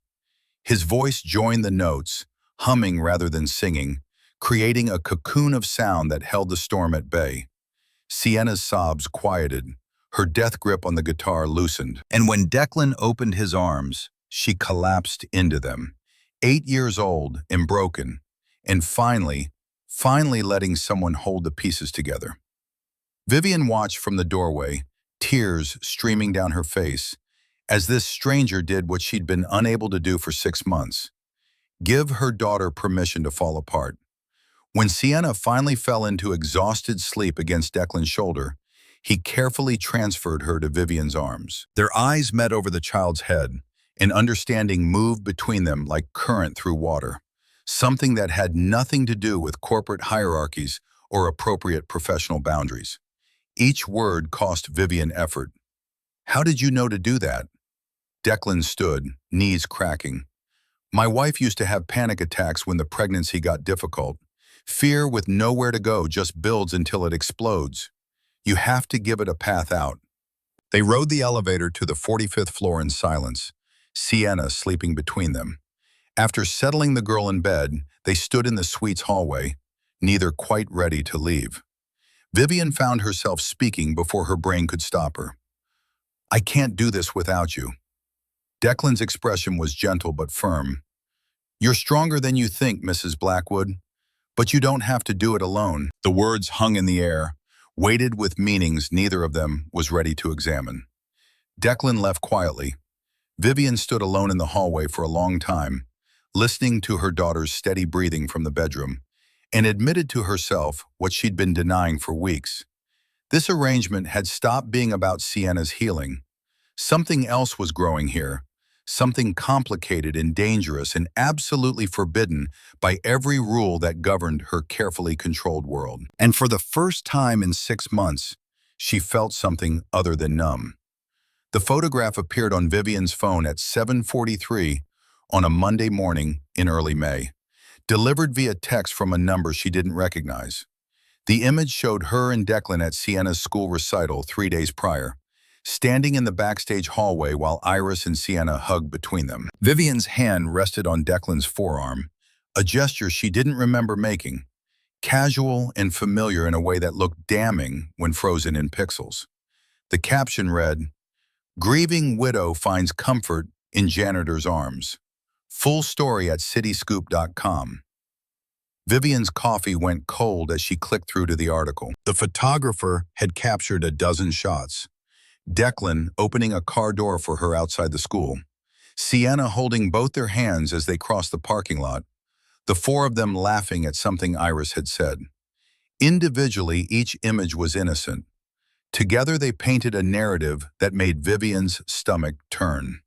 A: His voice joined the notes, humming rather than singing, creating a cocoon of sound that held the storm at bay. Sienna's sobs quieted, her death grip on the guitar loosened. And when Declan opened his arms, she collapsed into them. 8 years old and broken, and finally letting someone hold the pieces together. Vivian watched from the doorway, tears streaming down her face, as this stranger did what she'd been unable to do for 6 months. Give her daughter permission to fall apart. When Sienna finally fell into exhausted sleep against Declan's shoulder, he carefully transferred her to Vivian's arms. Their eyes met over the child's head, and understanding moved between them like current through water, something that had nothing to do with corporate hierarchies or appropriate professional boundaries. Each word cost Vivian effort. "How did you know to do that?" Declan stood, knees cracking. "My wife used to have panic attacks when the pregnancy got difficult. Fear with nowhere to go just builds until it explodes. You have to give it a path out." They rode the elevator to the 45th floor in silence, Sienna sleeping between them. After settling the girl in bed, they stood in the suite's hallway, neither quite ready to leave. Vivian found herself speaking before her brain could stop her. "I can't do this without you." Declan's expression was gentle but firm. "You're stronger than you think, Mrs. Blackwood, but you don't have to do it alone." The words hung in the air, weighted with meanings neither of them was ready to examine. Declan left quietly. Vivian stood alone in the hallway for a long time, listening to her daughter's steady breathing from the bedroom, and admitted to herself what she'd been denying for weeks. This arrangement had stopped being about Sienna's healing. Something else was growing here, something complicated and dangerous and absolutely forbidden by every rule that governed her carefully controlled world. And for the first time in 6 months, she felt something other than numb. The photograph appeared on Vivian's phone at 7:43 on a Monday morning in early May, delivered via text from a number she didn't recognize. The image showed her and Declan at Sienna's school recital 3 days prior, standing in the backstage hallway while Iris and Sienna hugged between them. Vivian's hand rested on Declan's forearm, a gesture she didn't remember making, casual and familiar in a way that looked damning when frozen in pixels. The caption read, "Grieving widow finds comfort in janitor's arms." Full story at cityscoop.com. Vivian's coffee went cold as she clicked through to the article. The photographer had captured a dozen shots. Declan opening a car door for her outside the school. Sienna holding both their hands as they crossed the parking lot. The four of them laughing at something Iris had said. Individually, each image was innocent. Together they painted a narrative that made Vivian's stomach turn.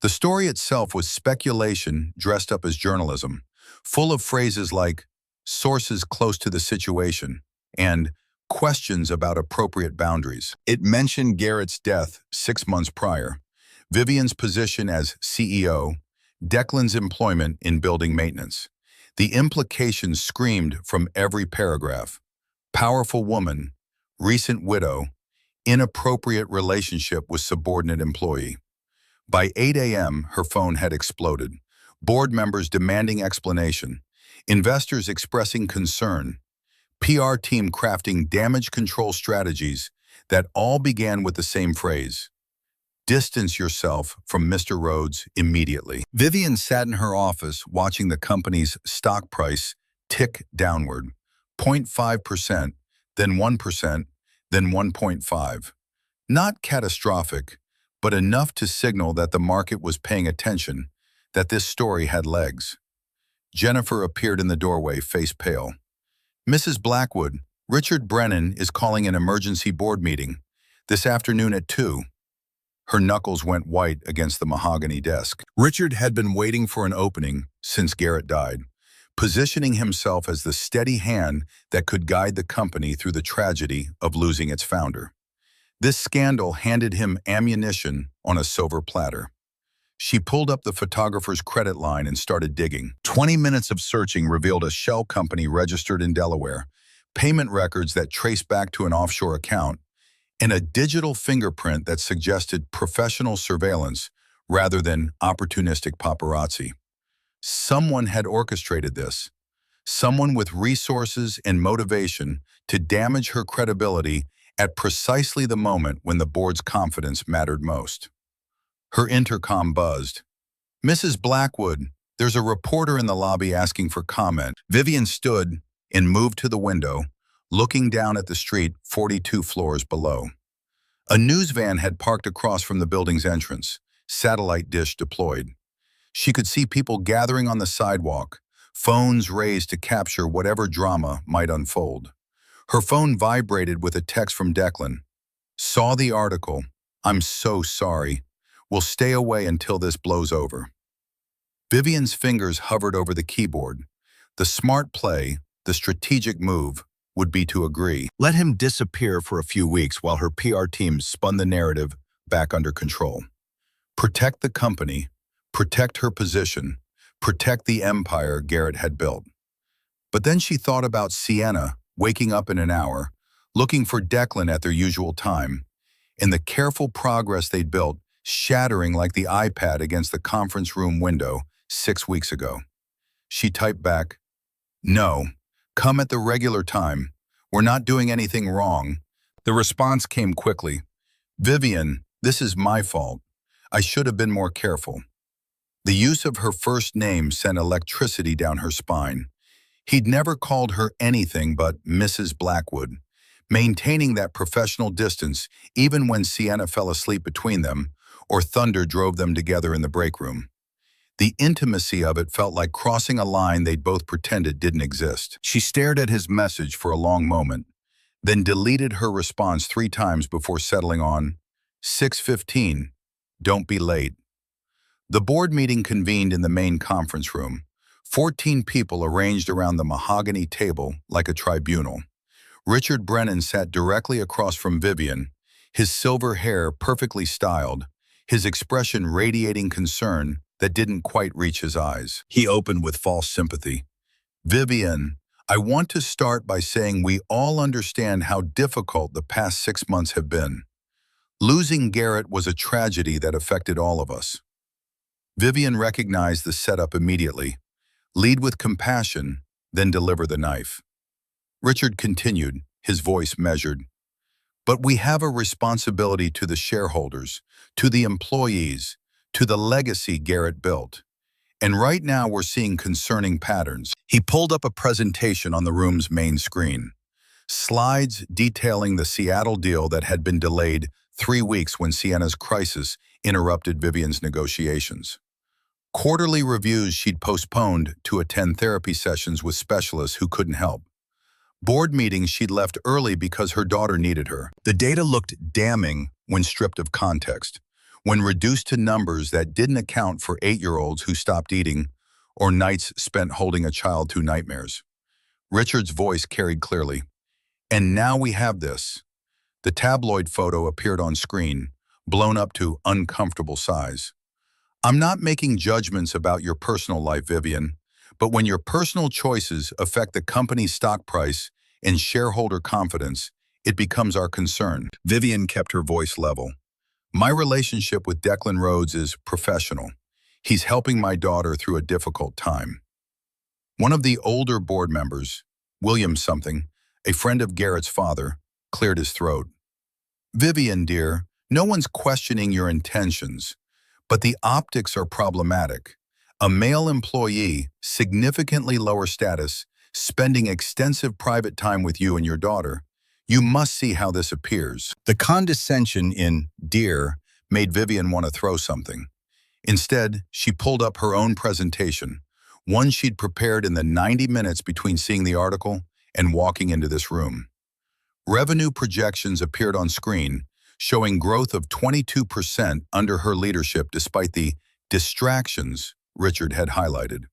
A: The story itself was speculation dressed up as journalism, full of phrases like "sources close to the situation" and "questions about appropriate boundaries." It mentioned Garrett's death 6 months prior, Vivian's position as CEO, Declan's employment in building maintenance. The implications screamed from every paragraph. Powerful woman, recent widow, inappropriate relationship with subordinate employee. By 8 a.m., her phone had exploded. Board members demanding explanation, investors expressing concern, PR team crafting damage control strategies that all began with the same phrase: distance yourself from Mr. Rhodes immediately. Vivian sat in her office watching the company's stock price tick downward, 0.5%, then 1%, then 1.5. Not catastrophic, but enough to signal that the market was paying attention, that this story had legs. Jennifer appeared in the doorway, face pale. "Mrs. Blackwood, Richard Brennan is calling an emergency board meeting this afternoon at 2. Her knuckles went white against the mahogany desk. Richard had been waiting for an opening since Garrett died, positioning himself as the steady hand that could guide the company through the tragedy of losing its founder. This scandal handed him ammunition on a silver platter. She pulled up the photographer's credit line and started digging. 20 minutes of searching revealed a shell company registered in Delaware, payment records that traced back to an offshore account, and a digital fingerprint that suggested professional surveillance rather than opportunistic paparazzi. Someone had orchestrated this. Someone with resources and motivation to damage her credibility at precisely the moment when the board's confidence mattered most. Her intercom buzzed. "Mrs. Blackwood, there's a reporter in the lobby asking for comment." Vivian stood and moved to the window, looking down at the street 42 floors below. A news van had parked across from the building's entrance, satellite dish deployed. She could see people gathering on the sidewalk, phones raised to capture whatever drama might unfold. Her phone vibrated with a text from Declan. "Saw the article. I'm so sorry. We'll stay away until this blows over." Vivian's fingers hovered over the keyboard. The smart play, the strategic move, would be to agree. Let him disappear for a few weeks while her PR team spun the narrative back under control. Protect the company, protect her position, protect the empire Garrett had built. But then she thought about Sienna waking up in an hour, looking for Declan at their usual time, and the careful progress they'd built shattering like the iPad against the conference room window 6 weeks ago. She typed back, "No, come at the regular time. We're not doing anything wrong." The response came quickly. "Vivian, this is my fault. I should have been more careful." The use of her first name sent electricity down her spine. He'd never called her anything but Mrs. Blackwood, maintaining that professional distance even when Sienna fell asleep between them or thunder drove them together in the break room. The intimacy of it felt like crossing a line they'd both pretended didn't exist. She stared at his message for a long moment, then deleted her response 3 times before settling on 6:15, "Don't be late." The board meeting convened in the main conference room, 14 people arranged around the mahogany table like a tribunal. Richard Brennan sat directly across from Vivian, his silver hair perfectly styled, his expression radiating concern that didn't quite reach his eyes. He opened with false sympathy. "Vivian, I want to start by saying we all understand how difficult the past 6 months have been. Losing Garrett was a tragedy that affected all of us." Vivian recognized the setup immediately. Lead with compassion, then deliver the knife. Richard continued, his voice measured. "But we have a responsibility to the shareholders, to the employees, to the legacy Garrett built. And right now we're seeing concerning patterns." He pulled up a presentation on the room's main screen. Slides detailing the Seattle deal that had been delayed 3 weeks when Sienna's crisis interrupted Vivian's negotiations. Quarterly reviews she'd postponed to attend therapy sessions with specialists who couldn't help. Board meetings she'd left early because her daughter needed her. The data looked damning when stripped of context, when reduced to numbers that didn't account for 8-year-olds who stopped eating or nights spent holding a child through nightmares. Richard's voice carried clearly. "And now we have this." The tabloid photo appeared on screen, blown up to uncomfortable size. "I'm not making judgments about your personal life, Vivian, but when your personal choices affect the company's stock price and shareholder confidence, it becomes our concern." Vivian kept her voice level. "My relationship with Declan Rhodes is professional. He's helping my daughter through a difficult time." One of the older board members, William something, a friend of Garrett's father, cleared his throat. Vivian, dear, no one's questioning your intentions, but the optics are problematic. A male employee, significantly lower status, spending extensive private time with you and your daughter. You must see how this appears. The condescension in dear made Vivian want to throw something. Instead, she pulled up her own presentation, one she'd prepared in the 90 minutes between seeing the article and walking into this room. Revenue projections appeared on screen, showing growth of 22% under her leadership despite the distractions Richard had highlighted.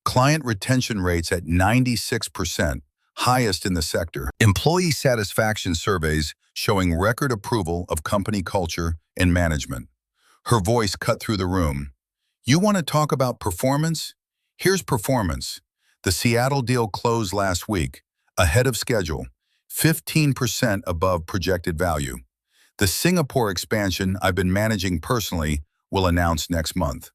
A: Client retention rates at 96%, highest in the sector. Employee satisfaction surveys showing record approval of company culture and management. Her voice cut through the room. You want to talk about performance? Here's performance. The Seattle deal closed last week, ahead of schedule, 15% above projected value. The Singapore expansion I've been managing personally will announce next month.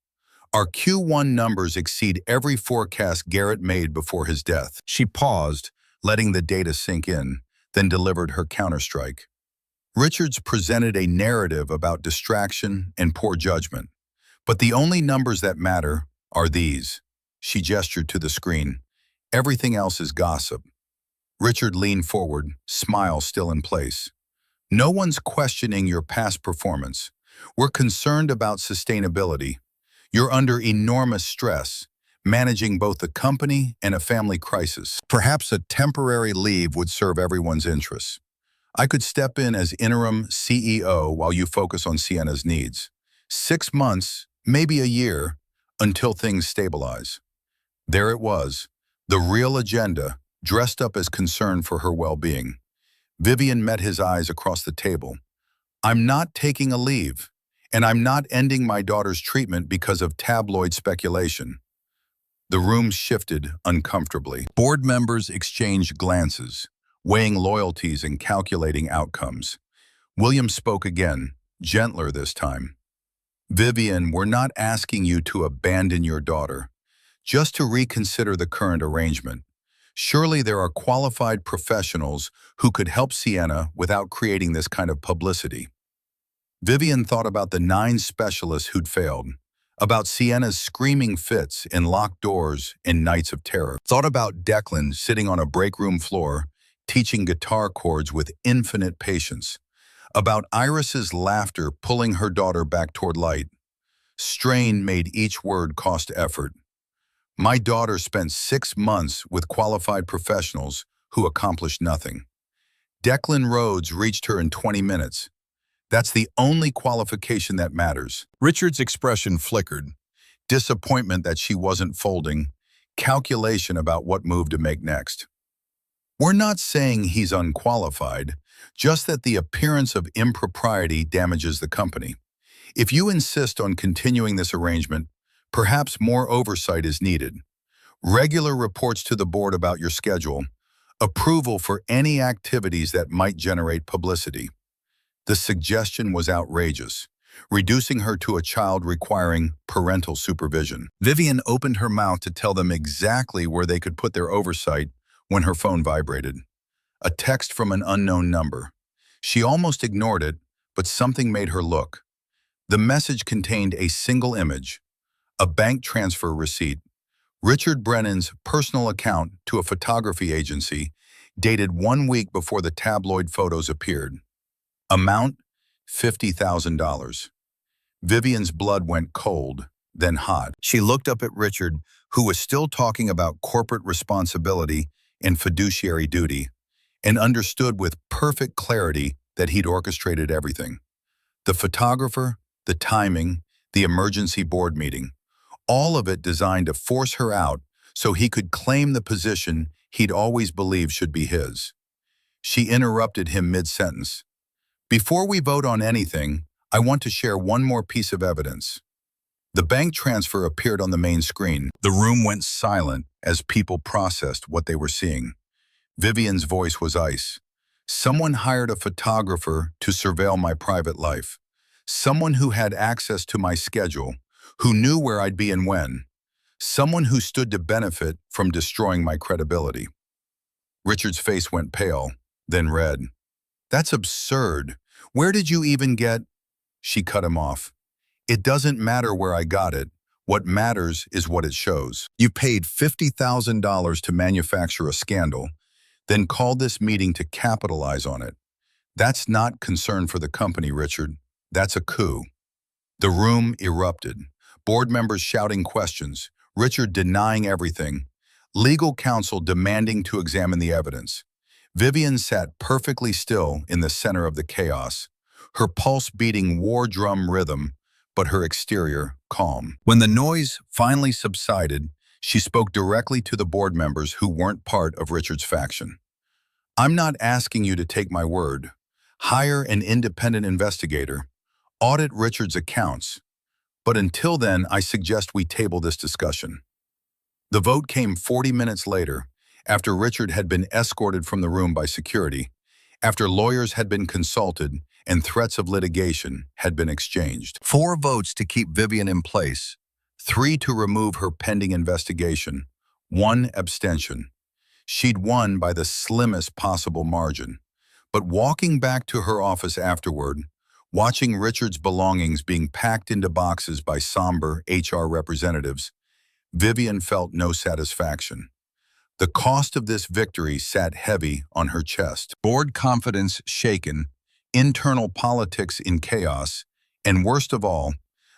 A: Our Q1 numbers exceed every forecast Garrett made before his death. She paused, letting the data sink in, then delivered her counterstrike. Richards presented a narrative about distraction and poor judgment. But the only numbers that matter are these. She gestured to the screen. Everything else is gossip. Richard leaned forward, smile still in place. No one's questioning your past performance. We're concerned about sustainability. You're under enormous stress, managing both the company and a family crisis. Perhaps a temporary leave would serve everyone's interests. I could step in as interim CEO while you focus on Sienna's needs. 6 months, maybe a year, until things stabilize. There it was, the real agenda, dressed up as concern for her well-being. Vivian met his eyes across the table. I'm not taking a leave, and I'm not ending my daughter's treatment because of tabloid speculation. The room shifted uncomfortably. Board members exchanged glances, weighing loyalties and calculating outcomes. William spoke again, gentler this time. Vivian, we're not asking you to abandon your daughter, just to reconsider the current arrangement. Surely there are qualified professionals who could help Sienna without creating this kind of publicity. Vivian thought about the 9 specialists who'd failed, about Sienna's screaming fits in locked doors and nights of terror. Thought about Declan sitting on a break room floor, teaching guitar chords with infinite patience, about Iris's laughter pulling her daughter back toward light. Strain made each word cost effort. My daughter spent 6 months with qualified professionals who accomplished nothing. Declan Rhodes reached her in 20 minutes. That's the only qualification that matters. Richard's expression flickered. Disappointment that she wasn't folding, calculation about what move to make next. We're not saying he's unqualified, just that the appearance of impropriety damages the company. If you insist on continuing this arrangement, perhaps more oversight is needed. Regular reports to the board about your schedule, approval for any activities that might generate publicity. The suggestion was outrageous, reducing her to a child requiring parental supervision. Vivian opened her mouth to tell them exactly where they could put their oversight when her phone vibrated. A text from an unknown number. She almost ignored it, but something made her look. The message contained a single image, a bank transfer receipt, Richard Brennan's personal account to a photography agency, dated 1 week before the tabloid photos appeared. Amount, $50,000. Vivian's blood went cold, then hot. She looked up at Richard, who was still talking about corporate responsibility and fiduciary duty, and understood with perfect clarity that he'd orchestrated everything. The photographer, the timing, the emergency board meeting, all of it designed to force her out so he could claim the position he'd always believed should be his. She interrupted him mid-sentence. Before we vote on anything, I want to share one more piece of evidence. The bank transfer appeared on the main screen. The room went silent as people processed what they were seeing. Vivian's voice was ice. Someone hired a photographer to surveil my private life. Someone who had access to my schedule, who knew where I'd be and when. Someone who stood to benefit from destroying my credibility. Richard's face went pale, then red. That's absurd. Where did you even get? She cut him off. It doesn't matter where I got it. What matters is what it shows. You paid $50,000 to manufacture a scandal, then called this meeting to capitalize on it. That's not concern for the company, Richard. That's a coup. The room erupted. Board members shouting questions, Richard denying everything, legal counsel demanding to examine the evidence. Vivian sat perfectly still in the center of the chaos, her pulse beating war drum rhythm, but her exterior calm. When the noise finally subsided, she spoke directly to the board members who weren't part of Richard's faction. I'm not asking you to take my word. Hire an independent investigator. Audit Richard's accounts. But until then, I suggest we table this discussion. The vote came 40 minutes later, after Richard had been escorted from the room by security, after lawyers had been consulted and threats of litigation had been exchanged. 4 votes to keep Vivian in place, 3 to remove her pending investigation, 1 abstention. She'd won by the slimmest possible margin. But walking back to her office afterward, watching Richard's belongings being packed into boxes by somber HR representatives, Vivian felt no satisfaction. The cost of this victory sat heavy on her chest. Board confidence shaken, internal politics in chaos, and worst of all,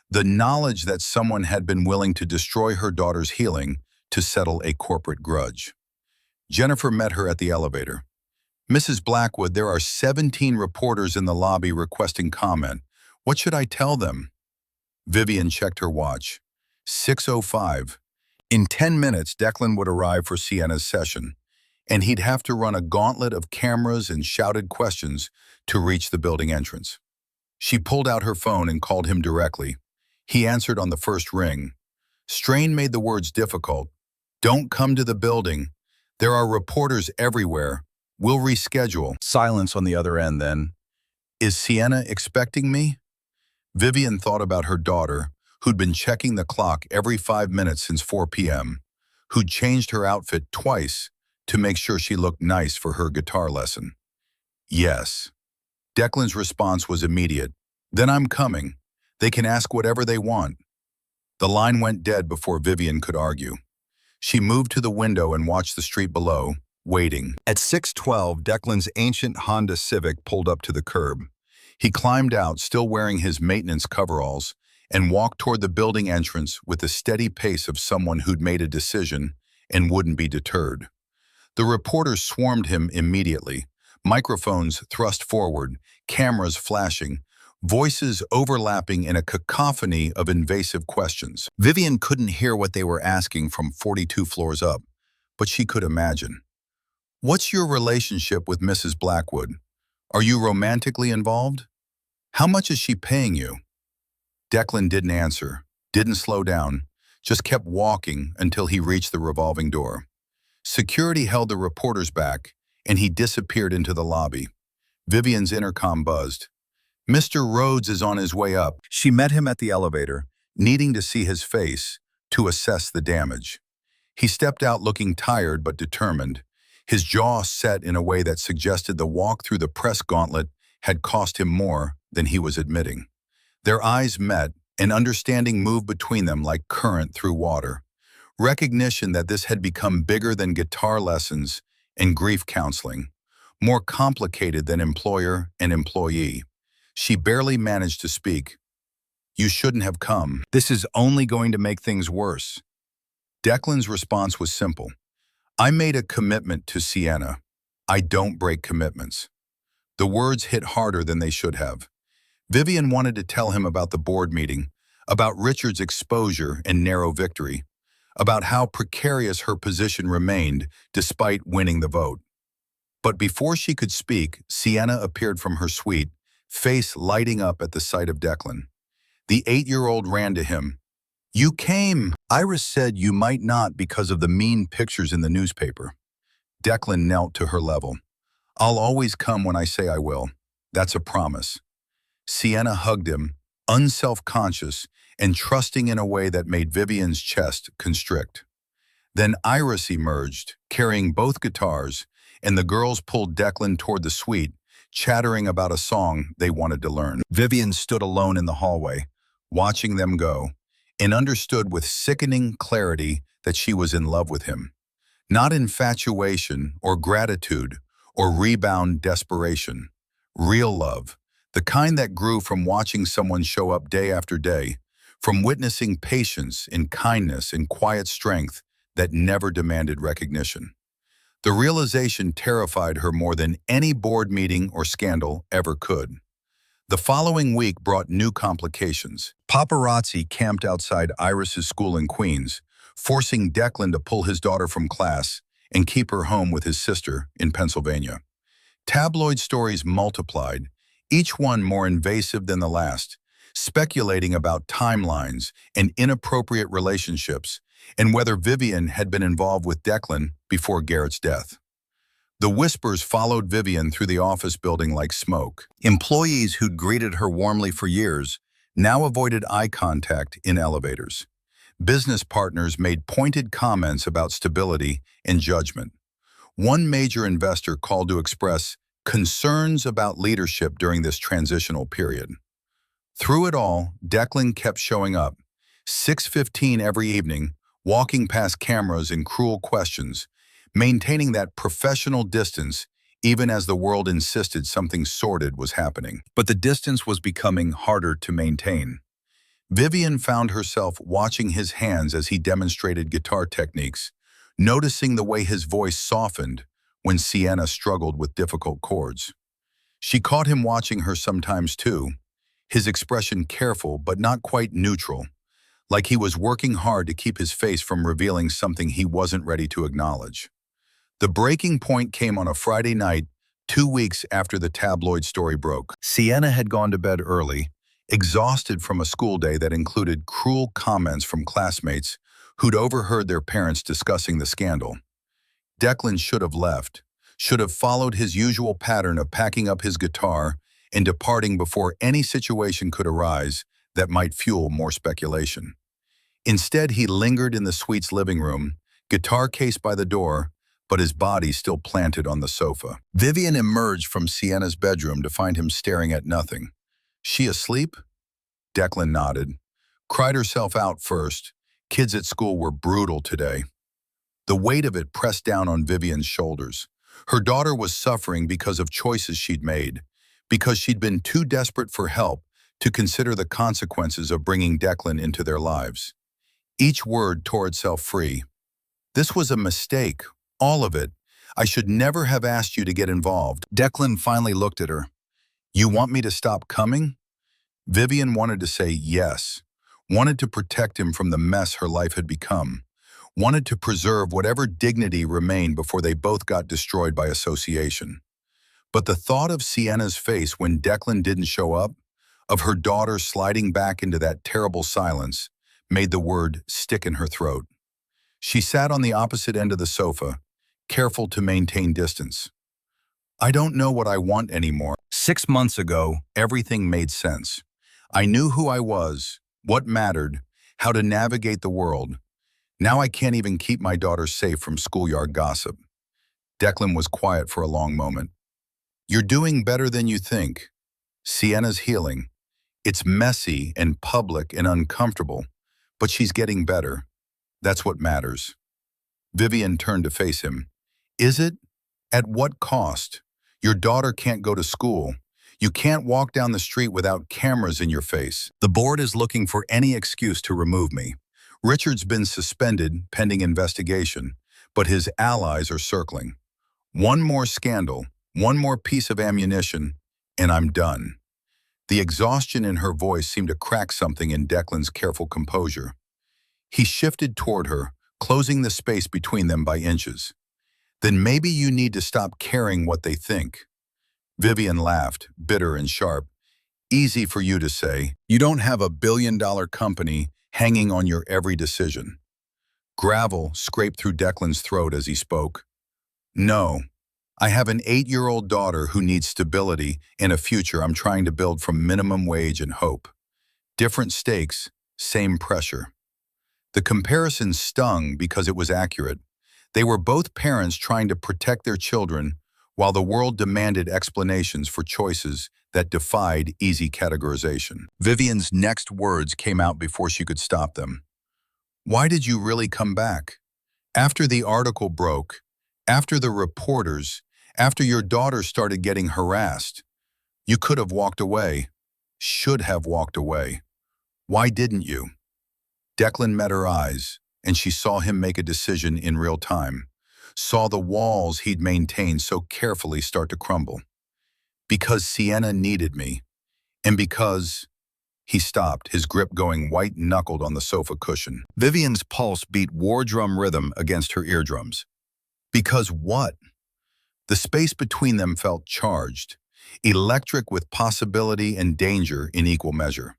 A: the knowledge that someone had been willing to destroy her daughter's healing to settle a corporate grudge. Jennifer met her at the elevator. Mrs. Blackwood, there are 17 reporters in the lobby requesting comment. What should I tell them? Vivian checked her watch. 6:05. In 10 minutes, Declan would arrive for Sienna's session, and he'd have to run a gauntlet of cameras and shouted questions to reach the building entrance. She pulled out her phone and called him directly. He answered on the first ring. Strain made the words difficult. Don't come to the building. There are reporters everywhere. We'll reschedule. Silence on the other end then. Is Sienna expecting me? Vivian thought about her daughter, who'd been checking the clock every 5 minutes since 4 p.m., who'd changed her outfit twice to make sure she looked nice for her guitar lesson. Yes. Declan's response was immediate. Then I'm coming. They can ask whatever they want. The line went dead before Vivian could argue. She moved to the window and watched the street below, waiting. At 6:12, Declan's ancient Honda Civic pulled up to the curb. He climbed out, still wearing his maintenance coveralls, and walked toward the building entrance with the steady pace of someone who'd made a decision and wouldn't be deterred. The reporters swarmed him immediately, microphones thrust forward, cameras flashing, voices overlapping in a cacophony of invasive questions. Vivian couldn't hear what they were asking from 42 floors up, but she could imagine. What's your relationship with Mrs. Blackwood? Are you romantically involved? How much is she paying you? Declan didn't answer, didn't slow down, just kept walking until he reached the revolving door. Security held the reporters back, and he disappeared into the lobby. Vivian's intercom buzzed. Mr. Rhodes is on his way up. She met him at the elevator, needing to see his face to assess the damage. He stepped out looking tired but determined, his jaw set in a way that suggested the walk through the press gauntlet had cost him more than he was admitting. Their eyes met, and understanding moved between them like current through water. Recognition that this had become bigger than guitar lessons and grief counseling, more complicated than employer and employee. She barely managed to speak. You shouldn't have come. This is only going to make things worse. Declan's response was simple. I made a commitment to Sienna. I don't break commitments. The words hit harder than they should have. Vivian wanted to tell him about the board meeting, about Richard's exposure and narrow victory, about how precarious her position remained despite winning the vote. But before she could speak, Sienna appeared from her suite, face lighting up at the sight of Declan. The 8-year-old ran to him. You came! Iris said you might not because of the mean pictures in the newspaper. Declan knelt to her level. I'll always come when I say I will. That's a promise. Sienna hugged him, unself-conscious and trusting in a way that made Vivian's chest constrict. Then Iris emerged, carrying both guitars, and the girls pulled Declan toward the suite, chattering about a song they wanted to learn. Vivian stood alone in the hallway, watching them go, and understood with sickening clarity that she was in love with him. Not infatuation or gratitude or rebound desperation. Real love, the kind that grew from watching someone show up day after day, from witnessing patience and kindness and quiet strength that never demanded recognition. The realization terrified her more than any board meeting or scandal ever could. The following week brought new complications. Paparazzi camped outside Iris's school in Queens, forcing Declan to pull his daughter from class and keep her home with his sister in Pennsylvania. Tabloid stories multiplied, each one more invasive than the last, speculating about timelines and inappropriate relationships and whether Vivian had been involved with Declan before Garrett's death. The whispers followed Vivian through the office building like smoke. Employees who'd greeted her warmly for years now avoided eye contact in elevators. Business partners made pointed comments about stability and judgment. One major investor called to express concerns about leadership during this transitional period. Through it all, Declan kept showing up, 6:15 every evening, walking past cameras and cruel questions, maintaining that professional distance even as the world insisted something sordid was happening. But the distance was becoming harder to maintain. Vivian found herself watching his hands as he demonstrated guitar techniques, noticing the way his voice softened when Sienna struggled with difficult chords. She caught him watching her sometimes too, his expression careful but not quite neutral, like he was working hard to keep his face from revealing something he wasn't ready to acknowledge. The breaking point came on a Friday night, 2 weeks after the tabloid story broke. Sienna had gone to bed early, exhausted from a school day that included cruel comments from classmates who'd overheard their parents discussing the scandal. Declan should have left, should have followed his usual pattern of packing up his guitar and departing before any situation could arise that might fuel more speculation. Instead, he lingered in the suite's living room, guitar case by the door, but his body still planted on the sofa. Vivian emerged from Sienna's bedroom to find him staring at nothing. She asleep? Declan nodded. Cried herself out first. Kids at school were brutal today. The weight of it pressed down on Vivian's shoulders. Her daughter was suffering because of choices she'd made, because she'd been too desperate for help to consider the consequences of bringing Declan into their lives. Each word tore itself free. This was a mistake, all of it. I should never have asked you to get involved. Declan finally looked at her. You want me to stop coming? Vivian wanted to say yes, wanted to protect him from the mess her life had become, wanted to preserve whatever dignity remained before they both got destroyed by association. But the thought of Sienna's face when Declan didn't show up, of her daughter sliding back into that terrible silence, made the word stick in her throat. She sat on the opposite end of the sofa, careful to maintain distance. I don't know what I want anymore. 6 months ago, everything made sense. I knew who I was, what mattered, how to navigate the world. Now I can't even keep my daughter safe from schoolyard gossip. Declan was quiet for a long moment. You're doing better than you think. Sienna's healing. It's messy and public and uncomfortable, but she's getting better. That's what matters. Vivian turned to face him. Is it? At what cost? Your daughter can't go to school. You can't walk down the street without cameras in your face. The board is looking for any excuse to remove me. Richard's been suspended pending investigation, but his allies are circling. One more scandal, one more piece of ammunition, and I'm done. The exhaustion in her voice seemed to crack something in Declan's careful composure. He shifted toward her, closing the space between them by inches. Then maybe you need to stop caring what they think. Vivian laughed, bitter and sharp. Easy for you to say. You don't have a billion-dollar company hanging on your every decision. Gravel scraped through Declan's throat as he spoke. No, I have an 8-year-old daughter who needs stability and a future I'm trying to build from minimum wage and hope. Different stakes, same pressure. The comparison stung because it was accurate. They were both parents trying to protect their children while the world demanded explanations for choices that defied easy categorization. Vivian's next words came out before she could stop them. Why did you really come back? After the article broke, after the reporters, after your daughter started getting harassed, you could have walked away, should have walked away. Why didn't you? Declan met her eyes, and she saw him make a decision in real time, saw the walls he'd maintained so carefully start to crumble. Because Sienna needed me, and because... He stopped, his grip going white-knuckled on the sofa cushion. Vivian's pulse beat war drum rhythm against her eardrums. Because what? The space between them felt charged, electric with possibility and danger in equal measure.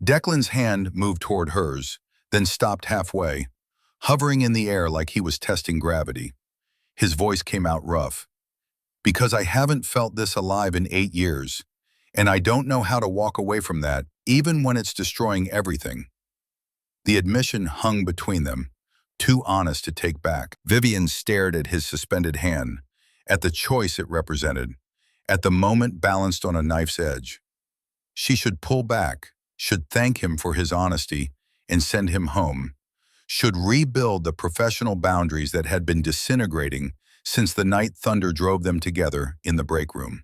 A: Declan's hand moved toward hers, then stopped halfway, hovering in the air like he was testing gravity. His voice came out rough. Because I haven't felt this alive in 8 years, and I don't know how to walk away from that, even when it's destroying everything. The admission hung between them, too honest to take back. Vivian stared at his suspended hand, at the choice it represented, at the moment balanced on a knife's edge. She should pull back, should thank him for his honesty and send him home, should rebuild the professional boundaries that had been disintegrating since the night thunder drove them together in the break room.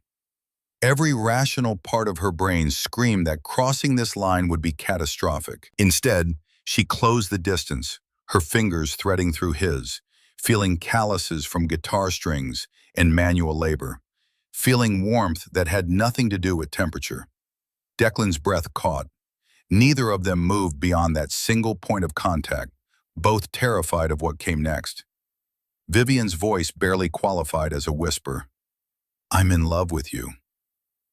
A: Every rational part of her brain screamed that crossing this line would be catastrophic. Instead, she closed the distance, her fingers threading through his, feeling calluses from guitar strings and manual labor, feeling warmth that had nothing to do with temperature. Declan's breath caught. Neither of them moved beyond that single point of contact, both terrified of what came next. Vivian's voice barely qualified as a whisper. I'm in love with you.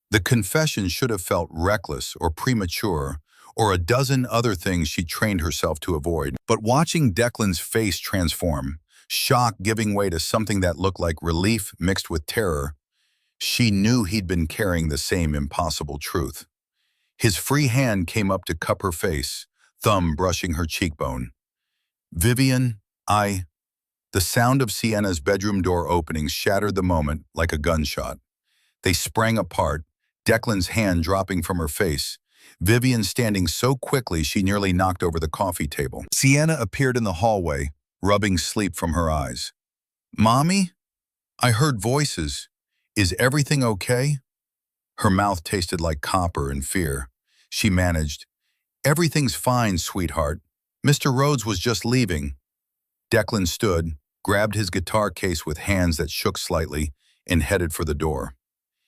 A: The confession should have felt reckless or premature, or a dozen other things she trained herself to avoid. But watching Declan's face transform, shock giving way to something that looked like relief mixed with terror, she knew he'd been carrying the same impossible truth. His free hand came up to cup her face, thumb brushing her cheekbone. Vivian, The sound of Sienna's bedroom door opening shattered the moment like a gunshot. They sprang apart, Declan's hand dropping from her face, Vivian standing so quickly she nearly knocked over the coffee table. Sienna appeared in the hallway, rubbing sleep from her eyes. Mommy? I heard voices. Is everything okay? Her mouth tasted like copper and fear. She managed, Everything's fine, sweetheart. Mr. Rhodes was just leaving. Declan stood, grabbed his guitar case with hands that shook slightly, and headed for the door.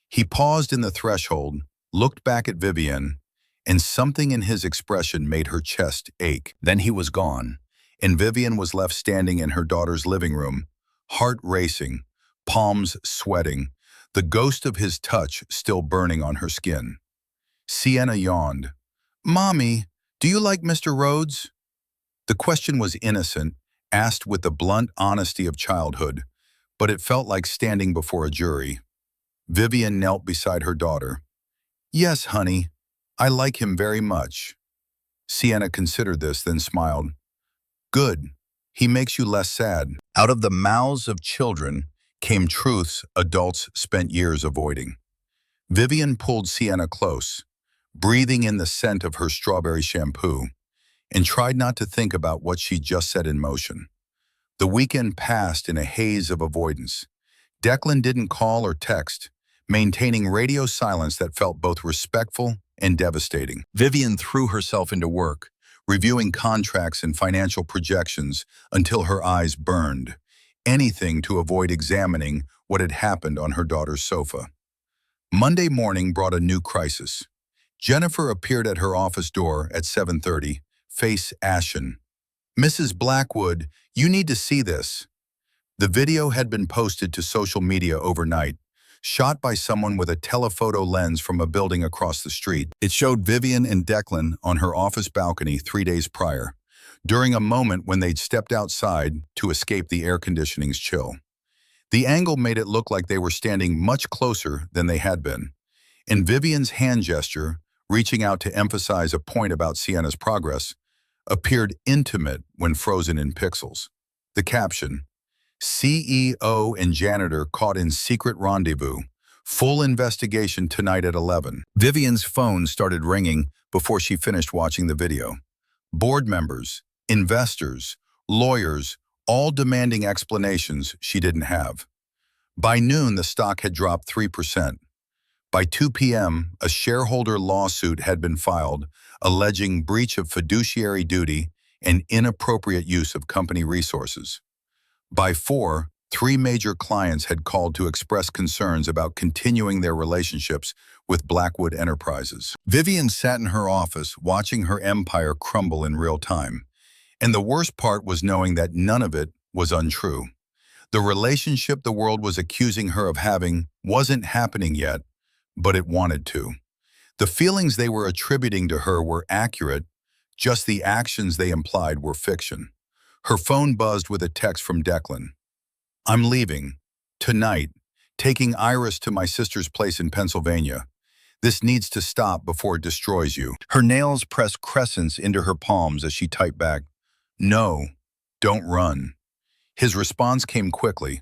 A: He paused in the threshold, looked back at Vivian, and something in his expression made her chest ache. Then he was gone, and Vivian was left standing in her daughter's living room, heart racing, palms sweating, the ghost of his touch still burning on her skin. Sienna yawned. Mommy, do you like Mr. Rhodes? The question was innocent, asked with the blunt honesty of childhood, but it felt like standing before a jury. Vivian knelt beside her daughter. Yes, honey, I like him very much. Sienna considered this, then smiled. Good. He makes you less sad. Out of the mouths of children came truths adults spent years avoiding. Vivian pulled Sienna close, breathing in the scent of her strawberry shampoo, and tried not to think about what she just set in motion. The weekend passed in a haze of avoidance. Declan didn't call or text, maintaining radio silence that felt both respectful and devastating. Vivian threw herself into work, reviewing contracts and financial projections until her eyes burned, anything to avoid examining what had happened on her daughter's sofa. Monday morning brought a new crisis. Jennifer appeared at her office door at 7:30, face ashen. Mrs. Blackwood, you need to see this. The video had been posted to social media overnight, shot by someone with a telephoto lens from a building across the street. It showed Vivian and Declan on her office balcony 3 days prior, during a moment when they'd stepped outside to escape the air conditioning's chill. The angle made it look like they were standing much closer than they had been, and Vivian's hand gesture, reaching out to emphasize a point about Sienna's progress, appeared intimate when frozen in pixels. The caption, CEO and janitor caught in secret rendezvous. Full investigation tonight at 11. Vivian's phone started ringing before she finished watching the video. Board members, investors, lawyers, all demanding explanations she didn't have. By noon, the stock had dropped 3%. By 2 p.m., a shareholder lawsuit had been filed alleging breach of fiduciary duty and inappropriate use of company resources. By 4, 3 major clients had called to express concerns about continuing their relationships with Blackwood Enterprises. Vivian sat in her office watching her empire crumble in real time. And the worst part was knowing that none of it was untrue. The relationship the world was accusing her of having wasn't happening yet, but it wanted to. The feelings they were attributing to her were accurate, just the actions they implied were fiction. Her phone buzzed with a text from Declan. "I'm leaving. Tonight. Taking Iris to my sister's place in Pennsylvania. This needs to stop before it destroys you." Her nails pressed crescents into her palms as she typed back, "No, don't run." His response came quickly.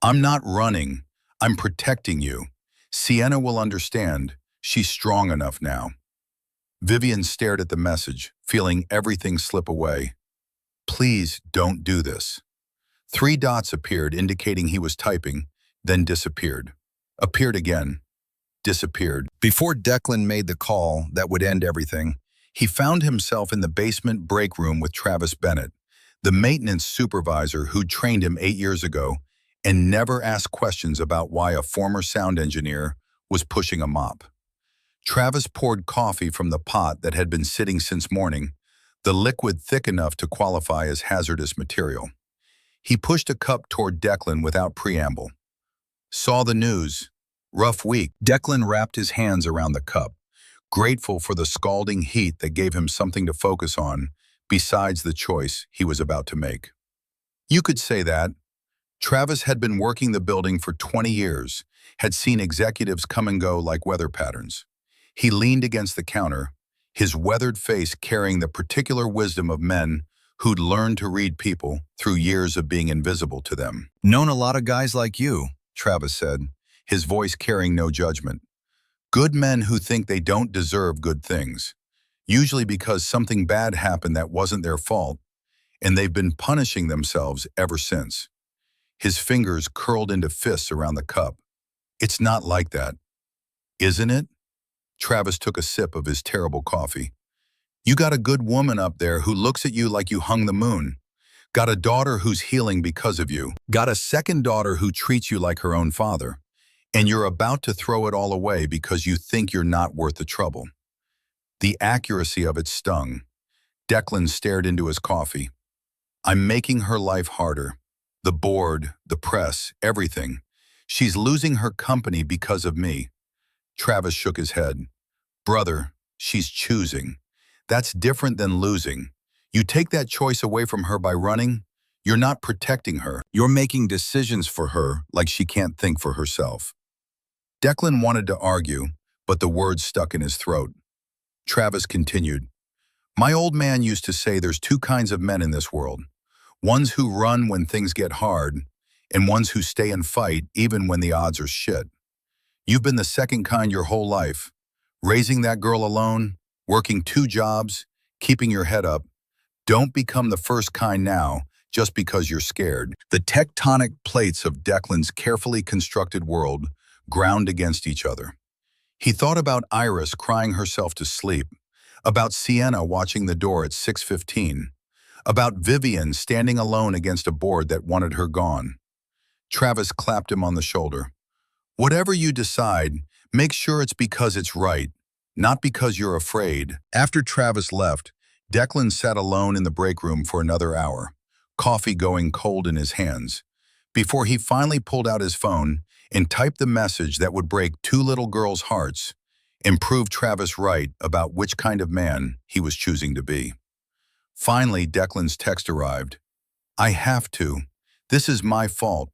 A: "I'm not running. I'm protecting you. Sienna will understand. She's strong enough now." Vivian stared at the message, feeling everything slip away. "Please don't do this." 3 dots appeared indicating he was typing, then disappeared. Appeared again. Disappeared. Before Declan made the call that would end everything, he found himself in the basement break room with Travis Bennett, the maintenance supervisor who'd trained him 8 years ago and never asked questions about why a former sound engineer was pushing a mop. Travis poured coffee from the pot that had been sitting since morning, the liquid thick enough to qualify as hazardous material. He pushed a cup toward Declan without preamble. "Saw the news. Rough week." Declan wrapped his hands around the cup, grateful for the scalding heat that gave him something to focus on besides the choice he was about to make. You could say that. Travis had been working the building for 20 years, had seen executives come and go like weather patterns. He leaned against the counter, his weathered face carrying the particular wisdom of men who'd learned to read people through years of being invisible to them. "Known a lot of guys like you," Travis said, his voice carrying no judgment. "Good men who think they don't deserve good things, usually because something bad happened that wasn't their fault, and they've been punishing themselves ever since." His fingers curled into fists around the cup. "It's not like that, isn't it?" Travis took a sip of his terrible coffee. "You got a good woman up there who looks at you like you hung the moon. Got a daughter who's healing because of you. Got a second daughter who treats you like her own father. And you're about to throw it all away because you think you're not worth the trouble." The accuracy of it stung. Declan stared into his coffee. "I'm making her life harder. The board, the press, everything. She's losing her company because of me." Travis shook his head. "Brother, she's choosing. That's different than losing. You take that choice away from her by running, you're not protecting her. You're making decisions for her like she can't think for herself." Declan wanted to argue, but the words stuck in his throat. Travis continued, "My old man used to say there's 2 kinds of men in this world. Ones who run when things get hard, and ones who stay and fight even when the odds are shit. You've been the second kind your whole life. Raising that girl alone, working 2 jobs, keeping your head up. Don't become the first kind now just because you're scared." The tectonic plates of Declan's carefully constructed world ground against each other. He thought about Iris crying herself to sleep, about Sienna watching the door at 6:15, about Vivian standing alone against a board that wanted her gone. Travis clapped him on the shoulder. "Whatever you decide, make sure it's because it's right, not because you're afraid." After Travis left, Declan sat alone in the break room for another hour, coffee going cold in his hands, before he finally pulled out his phone and typed the message that would break 2 little girls' hearts and prove Travis right about which kind of man he was choosing to be. Finally, Declan's text arrived. "I have to. This is my fault.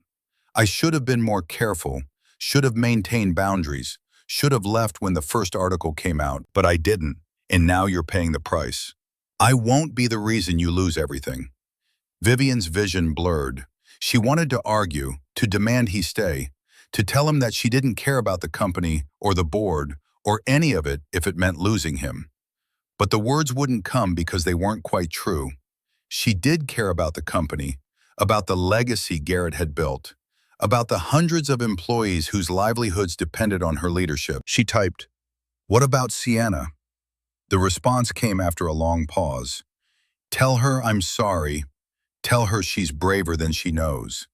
A: I should have been more careful, should have maintained boundaries, should have left when the first article came out, but I didn't, and now you're paying the price. I won't be the reason you lose everything." Vivian's vision blurred. She wanted to argue, to demand he stay, to tell him that she didn't care about the company or the board or any of it if it meant losing him. But the words wouldn't come because they weren't quite true. She did care about the company, about the legacy Garrett had built, about the hundreds of employees whose livelihoods depended on her leadership. She typed, "What about Sienna?" The response came after a long pause. "Tell her I'm sorry. Tell her she's braver than she knows.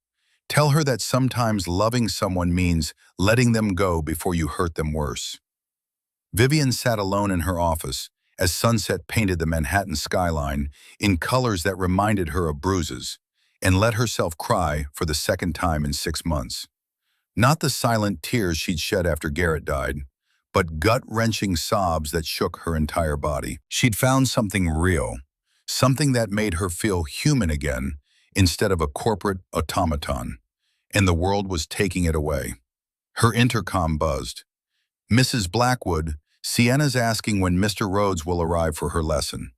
A: Tell her that sometimes loving someone means letting them go before you hurt them worse." Vivian sat alone in her office as sunset painted the Manhattan skyline in colors that reminded her of bruises, and let herself cry for the second time in 6 months. Not the silent tears she'd shed after Garrett died, but gut-wrenching sobs that shook her entire body. She'd found something real, something that made her feel human again instead of a corporate automaton, and the world was taking it away. Her intercom buzzed. "Mrs. Blackwood, Sienna's asking when Mr. Rhodes will arrive for her lesson."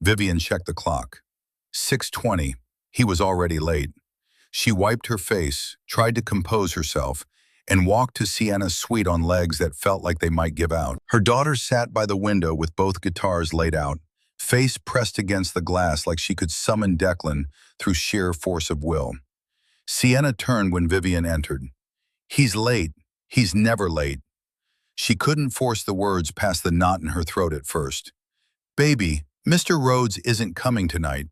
A: Vivian checked the clock. 6:20. He was already late. She wiped her face, tried to compose herself, and walked to Sienna's suite on legs that felt like they might give out. Her daughter sat by the window with both guitars laid out, face pressed against the glass like she could summon Declan through sheer force of will. Sienna turned when Vivian entered. "He's late. He's never late." She couldn't force the words past the knot in her throat at first. "Baby, Mr. Rhodes isn't coming tonight."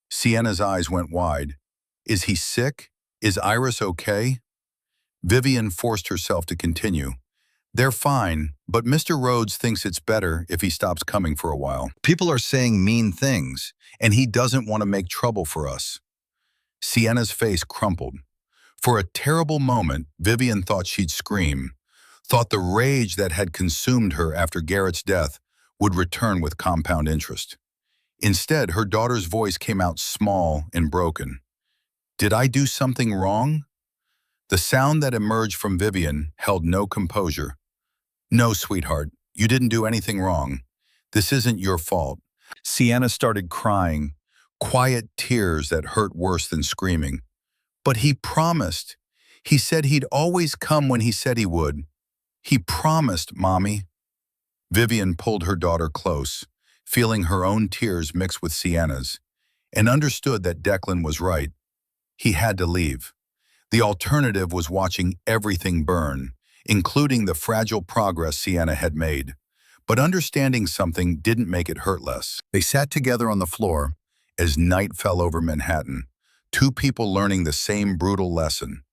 A: Sienna's eyes went wide. "Is he sick? Is Iris okay?" Vivian forced herself to continue. "They're fine, but Mr. Rhodes thinks it's better if he stops coming for a while. People are saying mean things, and he doesn't want to make trouble for us." Sienna's face crumpled. For a terrible moment, Vivian thought she'd scream, thought the rage that had consumed her after Garrett's death would return with compound interest. Instead, her daughter's voice came out small and broken. "Did I do something wrong?" The sound that emerged from Vivian held no composure. "No, sweetheart, you didn't do anything wrong. This isn't your fault." Sienna started crying, quiet tears that hurt worse than screaming. "But he promised. He said he'd always come when he said he would. He promised, Mommy." Vivian pulled her daughter close, feeling her own tears mix with Sienna's, and understood that Declan was right. He had to leave. The alternative was watching everything burn, including the fragile progress Sienna had made. But understanding something didn't make it hurt less. They sat together on the floor as night fell over Manhattan, two people learning the same brutal lesson.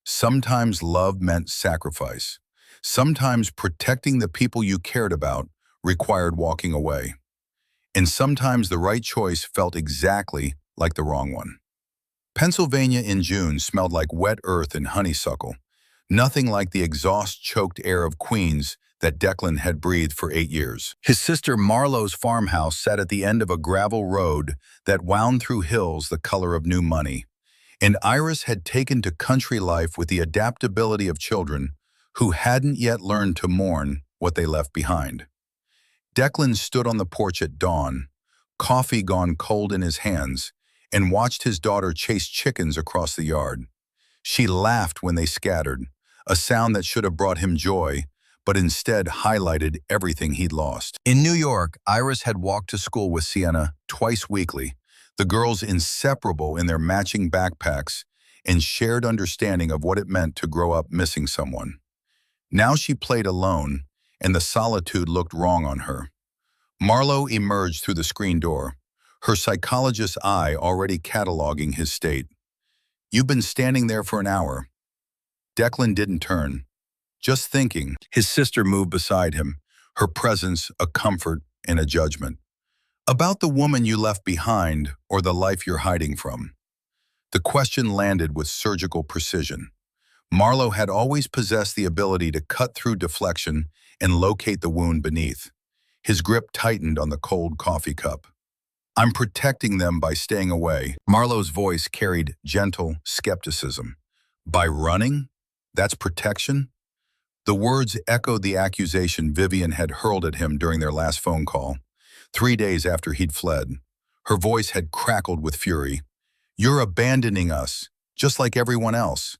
A: Sometimes love meant sacrifice. Sometimes protecting the people you cared about required walking away. And sometimes the right choice felt exactly like the wrong one. Pennsylvania in June smelled like wet earth and honeysuckle, nothing like the exhaust-choked air of Queens that Declan had breathed for 8 years. His sister Marlowe's farmhouse sat at the end of a gravel road that wound through hills the color of new money, and Iris had taken to country life with the adaptability of children who hadn't yet learned to mourn what they left behind. Declan stood on the porch at dawn, coffee gone cold in his hands, and watched his daughter chase chickens across the yard. She laughed when they scattered, a sound that should have brought him joy, but instead highlighted everything he'd lost. In New York, Iris had walked to school with Sienna twice weekly, the girls inseparable in their matching backpacks and shared understanding of what it meant to grow up missing someone. Now she played alone, and the solitude looked wrong on her. Marlowe emerged through the screen door, her psychologist's eye already cataloging his state. "You've been standing there for an hour." Declan didn't turn, just thinking. His sister moved beside him, her presence a comfort and a judgment. "About the woman you left behind or the life you're hiding from?" The question landed with surgical precision. Marlowe had always possessed the ability to cut through deflection and locate the wound beneath. His grip tightened on the cold coffee cup. "I'm protecting them by staying away." Marlowe's voice carried gentle skepticism. "By running? That's protection?" The words echoed the accusation Vivian had hurled at him during their last phone call, 3 days after he'd fled. Her voice had crackled with fury. You're abandoning us, just like everyone else.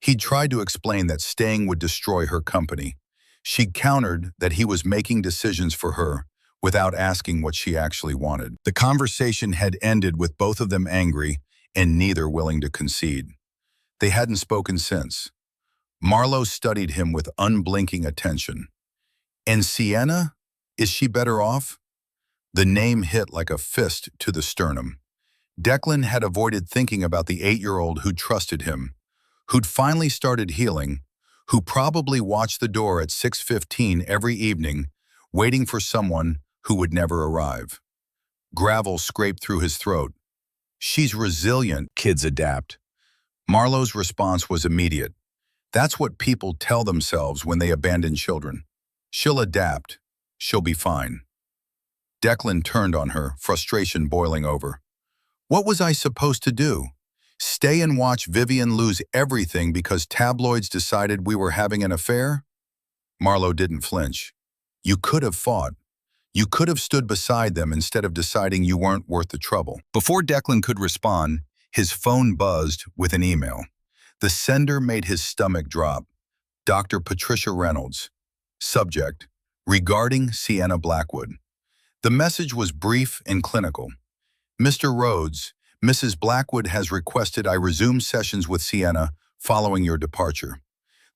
A: He'd tried to explain that staying would destroy her company. She'd countered that he was making decisions for her without asking what she actually wanted. The conversation had ended with both of them angry and neither willing to concede. They hadn't spoken since. Marlowe studied him with unblinking attention. And Sienna? Is she better off? The name hit like a fist to the sternum. Declan had avoided thinking about the 8-year-old who trusted him, who'd finally started healing, who probably watched the door at 6:15 every evening, waiting for someone who would never arrive. Gravel scraped through his throat. She's resilient, kids adapt. Marlowe's response was immediate. That's what people tell themselves when they abandon children. She'll adapt. She'll be fine. Declan turned on her, frustration boiling over. What was I supposed to do? Stay and watch Vivian lose everything because tabloids decided we were having an affair? Marlowe didn't flinch. You could have fought. You could have stood beside them instead of deciding you weren't worth the trouble. Before Declan could respond, his phone buzzed with an email. The sender made his stomach drop. Dr. Patricia Reynolds. Subject: regarding Sienna Blackwood. The message was brief and clinical. Mr. Rhodes, Mrs. Blackwood has requested I resume sessions with Sienna following your departure.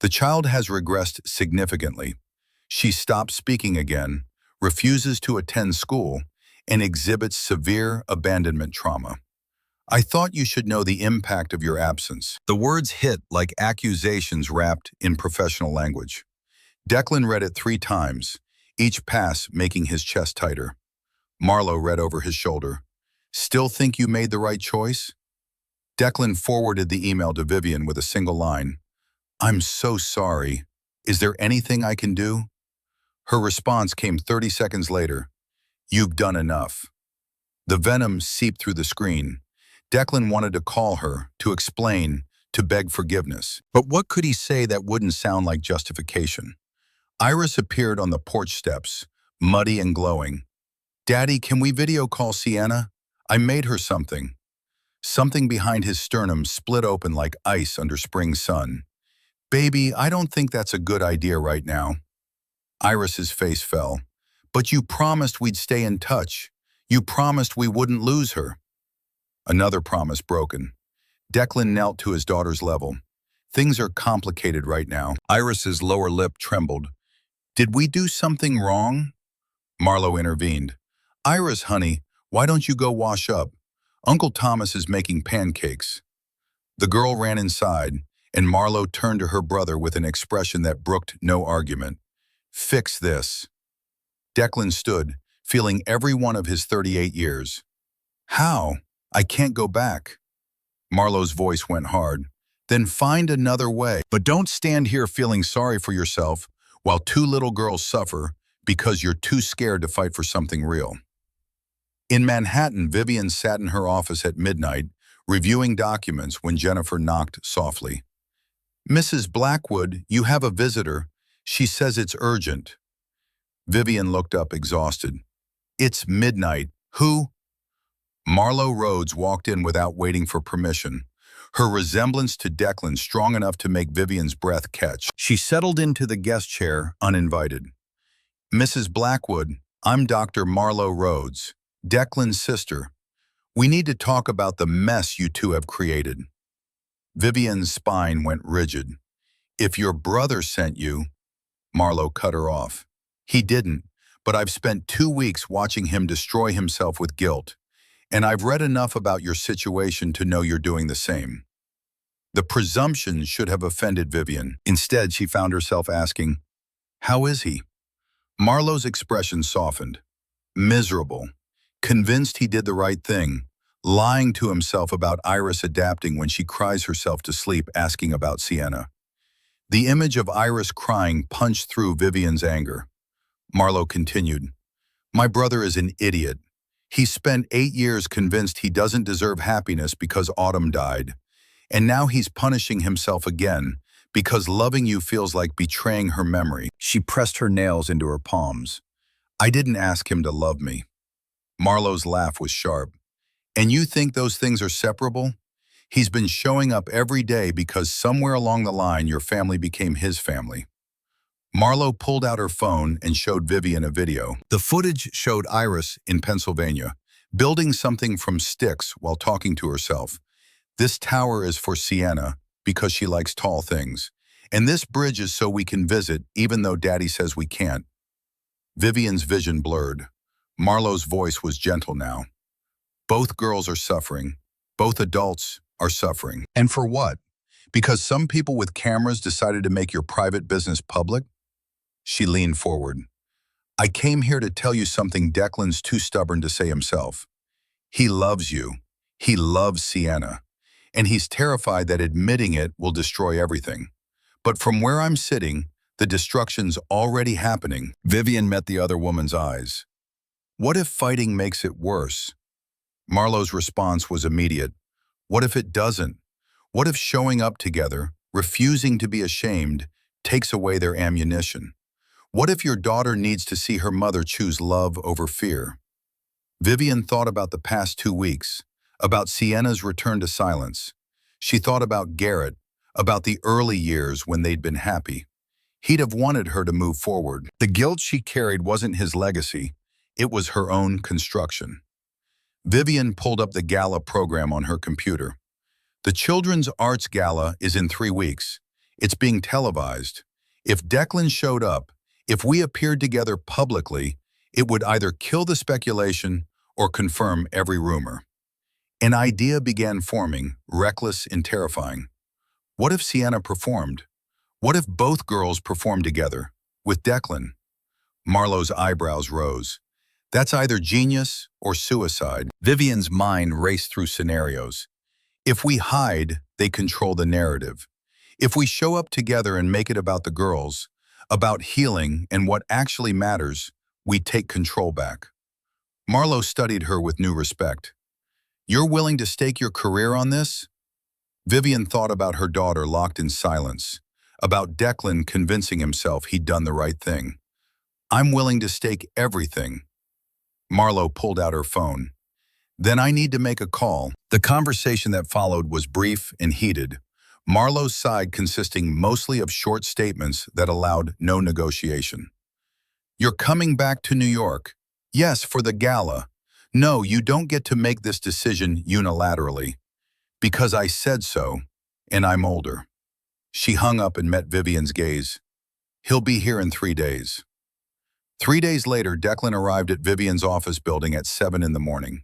A: The child has regressed significantly. She stops speaking again, refuses to attend school, and exhibits severe abandonment trauma. I thought you should know the impact of your absence. The words hit like accusations wrapped in professional language. Declan read it 3 times, each pass making his chest tighter. Marlowe read over his shoulder. Still think you made the right choice? Declan forwarded the email to Vivian with a single line. I'm so sorry. Is there anything I can do? Her response came 30 seconds later. You've done enough. The venom seeped through the screen. Declan wanted to call her, to explain, to beg forgiveness. But what could he say that wouldn't sound like justification? Iris appeared on the porch steps, muddy and glowing. Daddy, can we video call Sienna? I made her something. Something behind his sternum split open like ice under spring sun. Baby, I don't think that's a good idea right now. Iris's face fell. But you promised we'd stay in touch. You promised we wouldn't lose her. Another promise broken. Declan knelt to his daughter's level. Things are complicated right now. Iris's lower lip trembled. Did we do something wrong? Marlowe intervened. Iris, honey, why don't you go wash up? Uncle Thomas is making pancakes. The girl ran inside, and Marlowe turned to her brother with an expression that brooked no argument. Fix this. Declan stood, feeling every one of his 38 years. How? I can't go back. Marlowe's voice went hard. Then find another way. But don't stand here feeling sorry for yourself while 2 little girls suffer because you're too scared to fight for something real. In Manhattan, Vivian sat in her office at midnight, reviewing documents when Jennifer knocked softly. Mrs. Blackwood, you have a visitor. She says it's urgent. Vivian looked up, exhausted. It's midnight. Who? Marlowe Rhodes walked in without waiting for permission, her resemblance to Declan strong enough to make Vivian's breath catch. She settled into the guest chair, uninvited. Mrs. Blackwood, I'm Dr. Marlowe Rhodes, Declan's sister. We need to talk about the mess you two have created. Vivian's spine went rigid. If your brother sent you, Marlowe cut her off. He didn't, but I've spent 2 weeks watching him destroy himself with guilt. And I've read enough about your situation to know you're doing the same. The presumption should have offended Vivian. Instead, she found herself asking, how is he? Marlowe's expression softened. Miserable. Convinced he did the right thing. Lying to himself about Iris adapting when she cries herself to sleep asking about Sienna. The image of Iris crying punched through Vivian's anger. Marlowe continued, my brother is an idiot. He spent 8 years convinced he doesn't deserve happiness because Autumn died. And now he's punishing himself again because loving you feels like betraying her memory. She pressed her nails into her palms. I didn't ask him to love me. Marlowe's laugh was sharp. And you think those things are separable? He's been showing up every day because somewhere along the line your family became his family. Marlo pulled out her phone and showed Vivian a video. The footage showed Iris in Pennsylvania, building something from sticks while talking to herself. This tower is for Sienna because she likes tall things. And this bridge is so we can visit even though Daddy says we can't. Vivian's vision blurred. Marlo's voice was gentle now. Both girls are suffering. Both adults are suffering. And for what? Because some people with cameras decided to make your private business public? She leaned forward. I came here to tell you something Declan's too stubborn to say himself. He loves you. He loves Sienna. And he's terrified that admitting it will destroy everything. But from where I'm sitting, the destruction's already happening. Vivian met the other woman's eyes. What if fighting makes it worse? Marlo's response was immediate. What if it doesn't? What if showing up together, refusing to be ashamed, takes away their ammunition? What if your daughter needs to see her mother choose love over fear? Vivian thought about the past 2 weeks, about Sienna's return to silence. She thought about Garrett, about the early years when they'd been happy. He'd have wanted her to move forward. The guilt she carried wasn't his legacy, it was her own construction. Vivian pulled up the gala program on her computer. The Children's Arts Gala is in 3 weeks. It's being televised. If Declan showed up, if we appeared together publicly, it would either kill the speculation or confirm every rumor. An idea began forming, reckless and terrifying. What if Sienna performed? What if both girls performed together, with Declan? Marlo's eyebrows rose. That's either genius or suicide. Vivian's mind raced through scenarios. If we hide, they control the narrative. If we show up together and make it about the girls, about healing and what actually matters, we take control back. Marlo studied her with new respect. You're willing to stake your career on this? Vivian thought about her daughter locked in silence, about Declan convincing himself he'd done the right thing. I'm willing to stake everything. Marlo pulled out her phone. Then I need to make a call. The conversation that followed was brief and heated. Marlo's side consisting mostly of short statements that allowed no negotiation. You're coming back to New York. Yes, for the gala. No, you don't get to make this decision unilaterally. Because I said so, and I'm older. She hung up and met Vivian's gaze. He'll be here in 3 days. 3 days later, Declan arrived at Vivian's office building at 7 in the morning.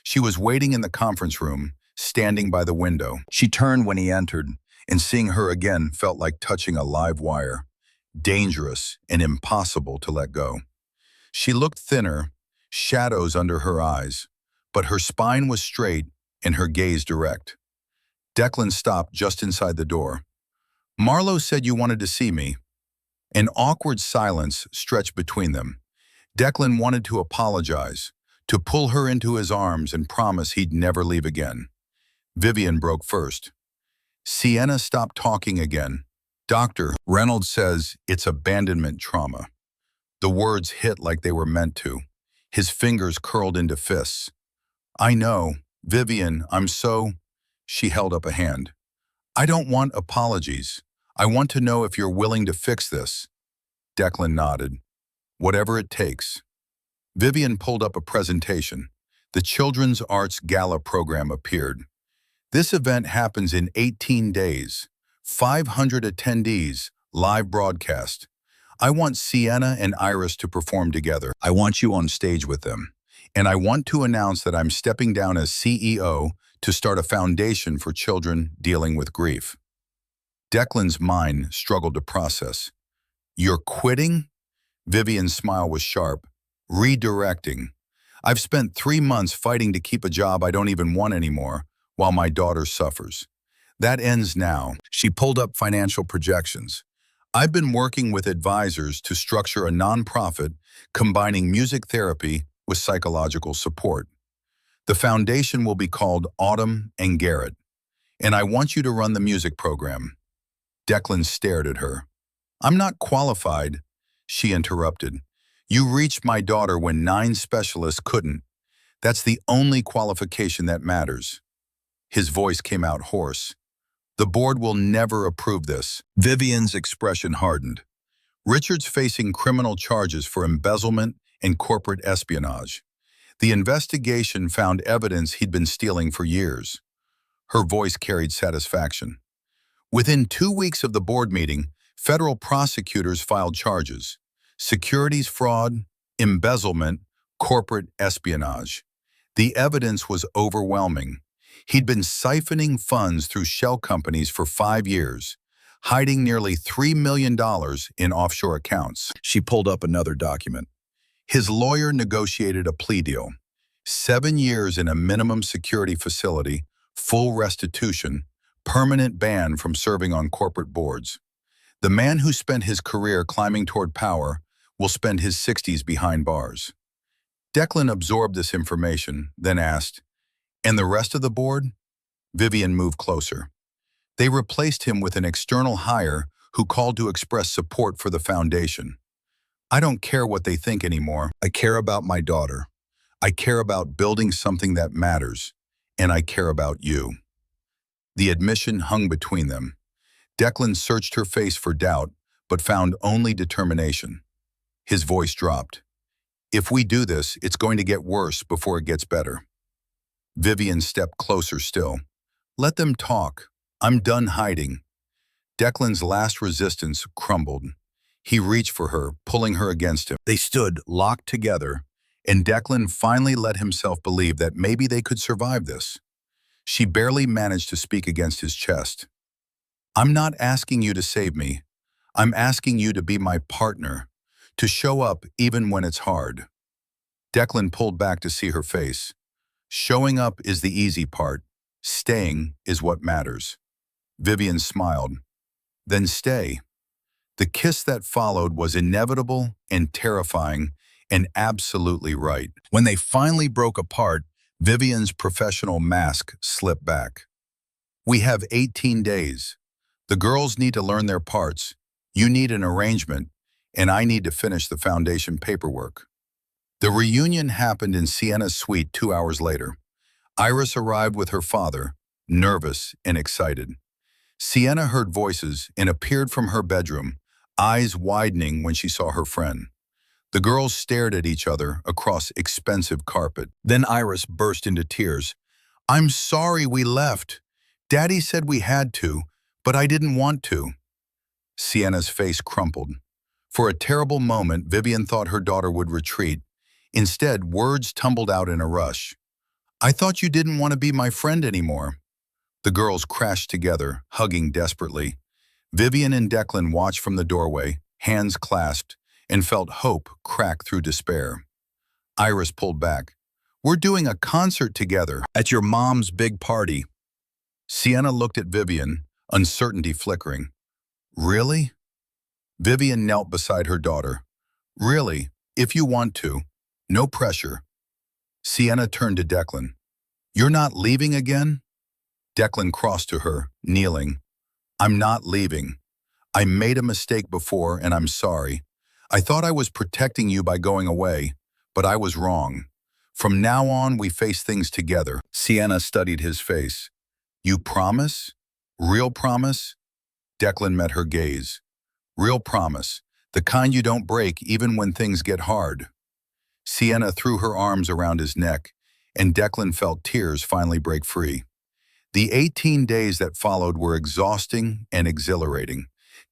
A: She was waiting in the conference room, standing by the window. She turned when he entered, and seeing her again felt like touching a live wire, dangerous and impossible to let go. She looked thinner, shadows under her eyes, but her spine was straight and her gaze direct. Declan stopped just inside the door. Marlo said you wanted to see me. An awkward silence stretched between them. Declan wanted to apologize, to pull her into his arms and promise he'd never leave again. Vivian broke first. Sienna stopped talking again. Dr. Reynolds says it's abandonment trauma. The words hit like they were meant to. His fingers curled into fists. I know, Vivian, I'm so... She held up a hand. I don't want apologies. I want to know if you're willing to fix this. Declan nodded. Whatever it takes. Vivian pulled up a presentation. The Children's Arts Gala program appeared. This event happens in 18 days. 500 attendees, live broadcast. I want Sienna and Iris to perform together. I want you on stage with them. And I want to announce that I'm stepping down as CEO to start a foundation for children dealing with grief. Declan's mind struggled to process. You're quitting? Vivian's smile was sharp. Redirecting. I've spent 3 months fighting to keep a job I don't even want anymore, while my daughter suffers. That ends now. She pulled up financial projections. I've been working with advisors to structure a nonprofit combining music therapy with psychological support. The foundation will be called Autumn and Garrett, and I want you to run the music program. Declan stared at her. I'm not qualified, she interrupted. You reached my daughter when 9 specialists couldn't. That's the only qualification that matters. His voice came out hoarse. The board will never approve this. Vivian's expression hardened. Richard's facing criminal charges for embezzlement and corporate espionage. The investigation found evidence he'd been stealing for years. Her voice carried satisfaction. Within 2 weeks of the board meeting, federal prosecutors filed charges: securities fraud, embezzlement, corporate espionage. The evidence was overwhelming. He'd been siphoning funds through shell companies for 5 years, hiding nearly $3 million in offshore accounts. She pulled up another document. His lawyer negotiated a plea deal: 7 years in a minimum security facility, full restitution, permanent ban from serving on corporate boards. The man who spent his career climbing toward power will spend his 60s behind bars. Declan absorbed this information, then asked, "And the rest of the board?" Vivian moved closer. They replaced him with an external hire who called to express support for the foundation. "I don't care what they think anymore. I care about my daughter. I care about building something that matters. And I care about you." The admission hung between them. Declan searched her face for doubt, but found only determination. His voice dropped. "If we do this, it's going to get worse before it gets better." Vivian stepped closer still. "Let them talk. I'm done hiding." Declan's last resistance crumbled. He reached for her, pulling her against him. They stood locked together, and Declan finally let himself believe that maybe they could survive this. She barely managed to speak against his chest. "I'm not asking you to save me. I'm asking you to be my partner, to show up even when it's hard." Declan pulled back to see her face. "Showing up is the easy part. Staying is what matters." Vivian smiled. "Then stay." The kiss that followed was inevitable and terrifying and absolutely right. When they finally broke apart, Vivian's professional mask slipped back. "We have 18 days. The girls need to learn their parts. You need an arrangement, and I need to finish the foundation paperwork." The reunion happened in Sienna's suite 2 hours later. Iris arrived with her father, nervous and excited. Sienna heard voices and appeared from her bedroom, eyes widening when she saw her friend. The girls stared at each other across expensive carpet. Then Iris burst into tears. "I'm sorry we left. Daddy said we had to, but I didn't want to." Sienna's face crumpled. For a terrible moment, Vivian thought her daughter would retreat. Instead, words tumbled out in a rush. "I thought you didn't want to be my friend anymore." The girls crashed together, hugging desperately. Vivian and Declan watched from the doorway, hands clasped, and felt hope crack through despair. Iris pulled back. "We're doing a concert together at your mom's big party." Sienna looked at Vivian, uncertainty flickering. "Really?" Vivian knelt beside her daughter. "Really, if you want to. No pressure." Sienna turned to Declan. "You're not leaving again?" Declan crossed to her, kneeling. "I'm not leaving. I made a mistake before, and I'm sorry. I thought I was protecting you by going away, but I was wrong. From now on, we face things together." Sienna studied his face. "You promise? Real promise?" Declan met her gaze. "Real promise. The kind you don't break even when things get hard." Sienna threw her arms around his neck, and Declan felt tears finally break free. The 18 days that followed were exhausting and exhilarating.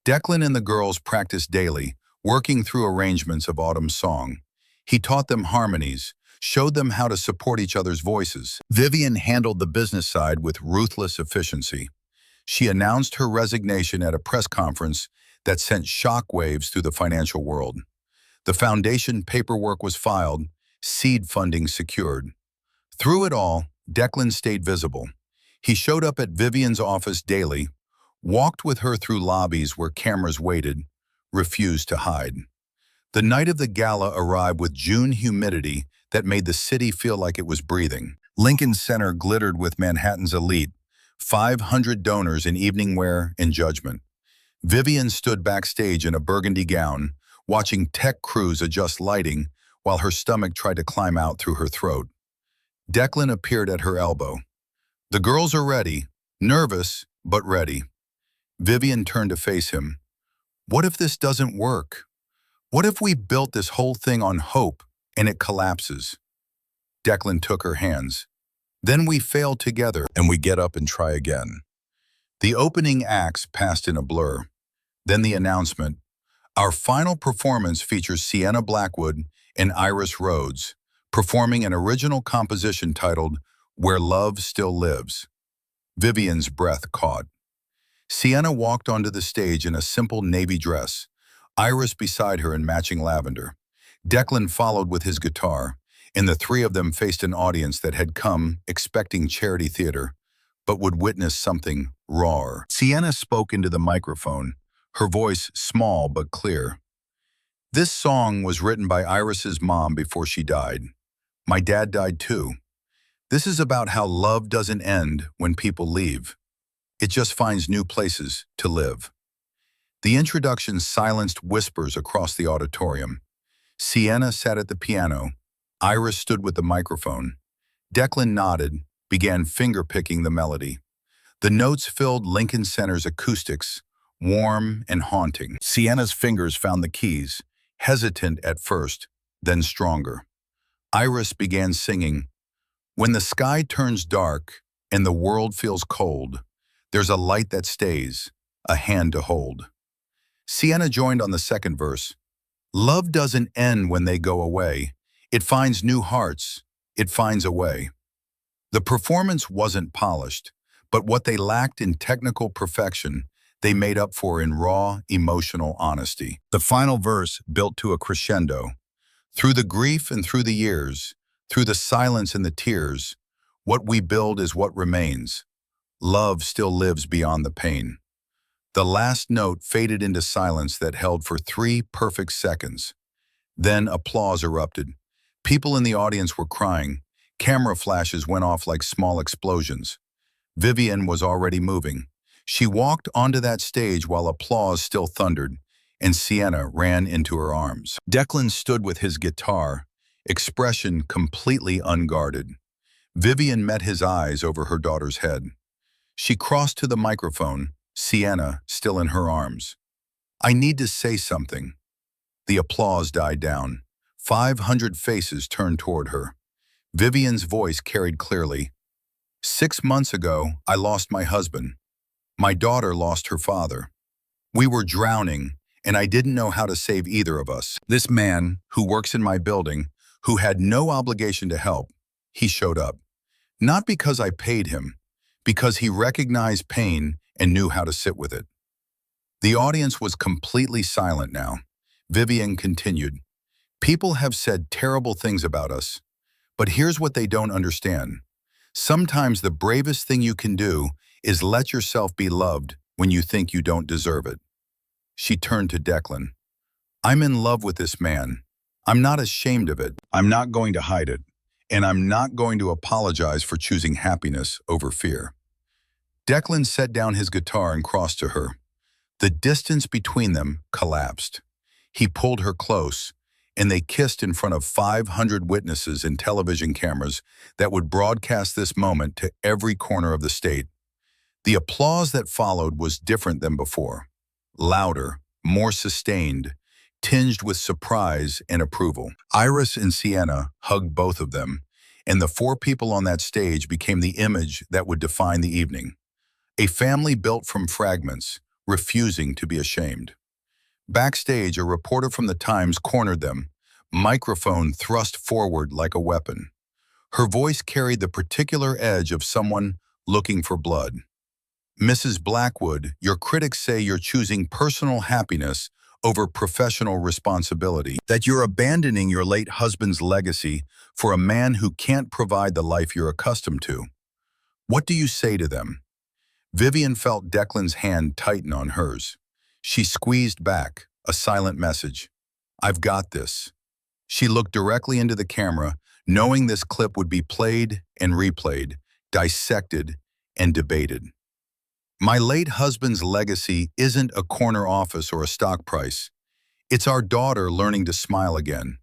A: Declan and the girls practiced daily, working through arrangements of Autumn's song. He taught them harmonies, showed them how to support each other's voices. Vivian handled the business side with ruthless efficiency. She announced her resignation at a press conference that sent shockwaves through the financial world. The foundation paperwork was filed, seed funding secured. Through it all, Declan stayed visible. He showed up at Vivian's office daily, walked with her through lobbies where cameras waited, refused to hide. The night of the gala arrived with June humidity that made the city feel like it was breathing. Lincoln Center glittered with Manhattan's elite, 500 donors in evening wear and judgment. Vivian stood backstage in a burgundy gown, watching tech crews adjust lighting while her stomach tried to climb out through her throat. Declan appeared at her elbow. The girls are ready, nervous, but ready. Vivian turned to face him. What if this doesn't work? What if we built this whole thing on hope and it collapses? Declan took her hands. Then we fail together and we get up and try again. The opening acts passed in a blur. Then the announcement. Our final performance features Sienna Blackwood and Iris Rhodes, performing an original composition titled Where Love Still Lives. Vivian's breath caught. Sienna walked onto the stage in a simple navy dress, Iris beside her in matching lavender. Declan followed with his guitar, and the three of them faced an audience that had come expecting charity theater, but would witness something raw. Sienna spoke into the microphone, her voice small but clear. This song was written by Iris's mom before she died. My dad died too. This is about how love doesn't end when people leave. It just finds new places to live. The introduction silenced whispers across the auditorium. Sienna sat at the piano. Iris stood with the microphone. Declan nodded, began finger-picking the melody. The notes filled Lincoln Center's acoustics, warm and haunting. Sienna's fingers found the keys, hesitant at first, then stronger. Iris began singing, When the sky turns dark and the world feels cold, there's a light that stays, a hand to hold. Sienna joined on the second verse. Love doesn't end when they go away. It finds new hearts. It finds a way. The performance wasn't polished, but what they lacked in technical perfection, they made up for in raw, emotional honesty. The final verse built to a crescendo. Through the grief and through the years, through the silence and the tears, what we build is what remains. Love still lives beyond the pain. The last note faded into silence that held for 3 perfect seconds. Then applause erupted. People in the audience were crying. Camera flashes went off like small explosions. Vivian was already moving. She walked onto that stage while applause still thundered, and Sienna ran into her arms. Declan stood with his guitar, expression completely unguarded. Vivian met his eyes over her daughter's head. She crossed to the microphone, Sienna still in her arms. I need to say something. The applause died down. 500 faces turned toward her. Vivian's voice carried clearly. 6 months ago, I lost my husband. My daughter lost her father. We were drowning, and I didn't know how to save either of us. This man, who works in my building, who had no obligation to help, he showed up. Not because I paid him, because he recognized pain and knew how to sit with it. The audience was completely silent now. Vivian continued, People have said terrible things about us, but here's what they don't understand. Sometimes the bravest thing you can do is let yourself be loved when you think you don't deserve it. She turned to Declan. I'm in love with this man. I'm not ashamed of it. I'm not going to hide it. And I'm not going to apologize for choosing happiness over fear. Declan set down his guitar and crossed to her. The distance between them collapsed. He pulled her close, and they kissed in front of 500 witnesses and television cameras that would broadcast this moment to every corner of the state. The applause that followed was different than before. Louder, more sustained, tinged with surprise and approval. Iris and Sienna hugged both of them, and the 4 people on that stage became the image that would define the evening. A family built from fragments, refusing to be ashamed. Backstage, a reporter from the Times cornered them, microphone thrust forward like a weapon. Her voice carried the particular edge of someone looking for blood. Mrs. Blackwood, your critics say you're choosing personal happiness over professional responsibility, that you're abandoning your late husband's legacy for a man who can't provide the life you're accustomed to. What do you say to them? Vivian felt Declan's hand tighten on hers. She squeezed back, a silent message. I've got this. She looked directly into the camera, knowing this clip would be played and replayed, dissected and debated. My late husband's legacy isn't a corner office or a stock price. It's our daughter learning to smile again.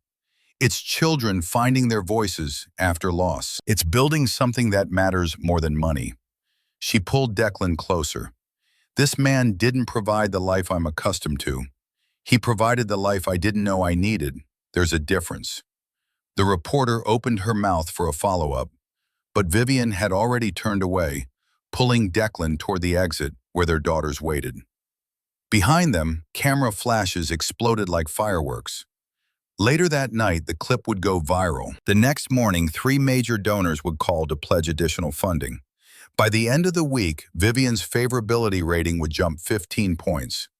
A: It's children finding their voices after loss. It's building something that matters more than money. She pulled Declan closer. This man didn't provide the life I'm accustomed to. He provided the life I didn't know I needed. There's a difference. The reporter opened her mouth for a follow-up, but Vivian had already turned away, pulling Declan toward the exit where their daughters waited. Behind them, camera flashes exploded like fireworks. Later that night, the clip would go viral. The next morning, 3 major donors would call to pledge additional funding. By the end of the week, Vivian's favorability rating would jump 15 points.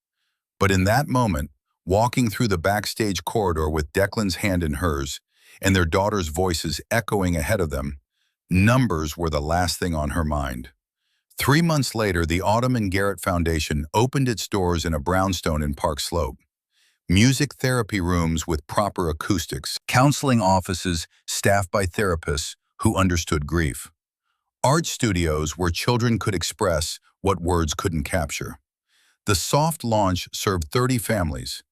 A: But in that moment, walking through the backstage corridor with Declan's hand in hers and their daughters' voices echoing ahead of them, numbers were the last thing on her mind. 3 months later, the Autumn and Garrett Foundation opened its doors in a brownstone in Park Slope. Music therapy rooms with proper acoustics, counseling offices staffed by therapists who understood grief, art studios where children could express what words couldn't capture. The soft launch served 30 families,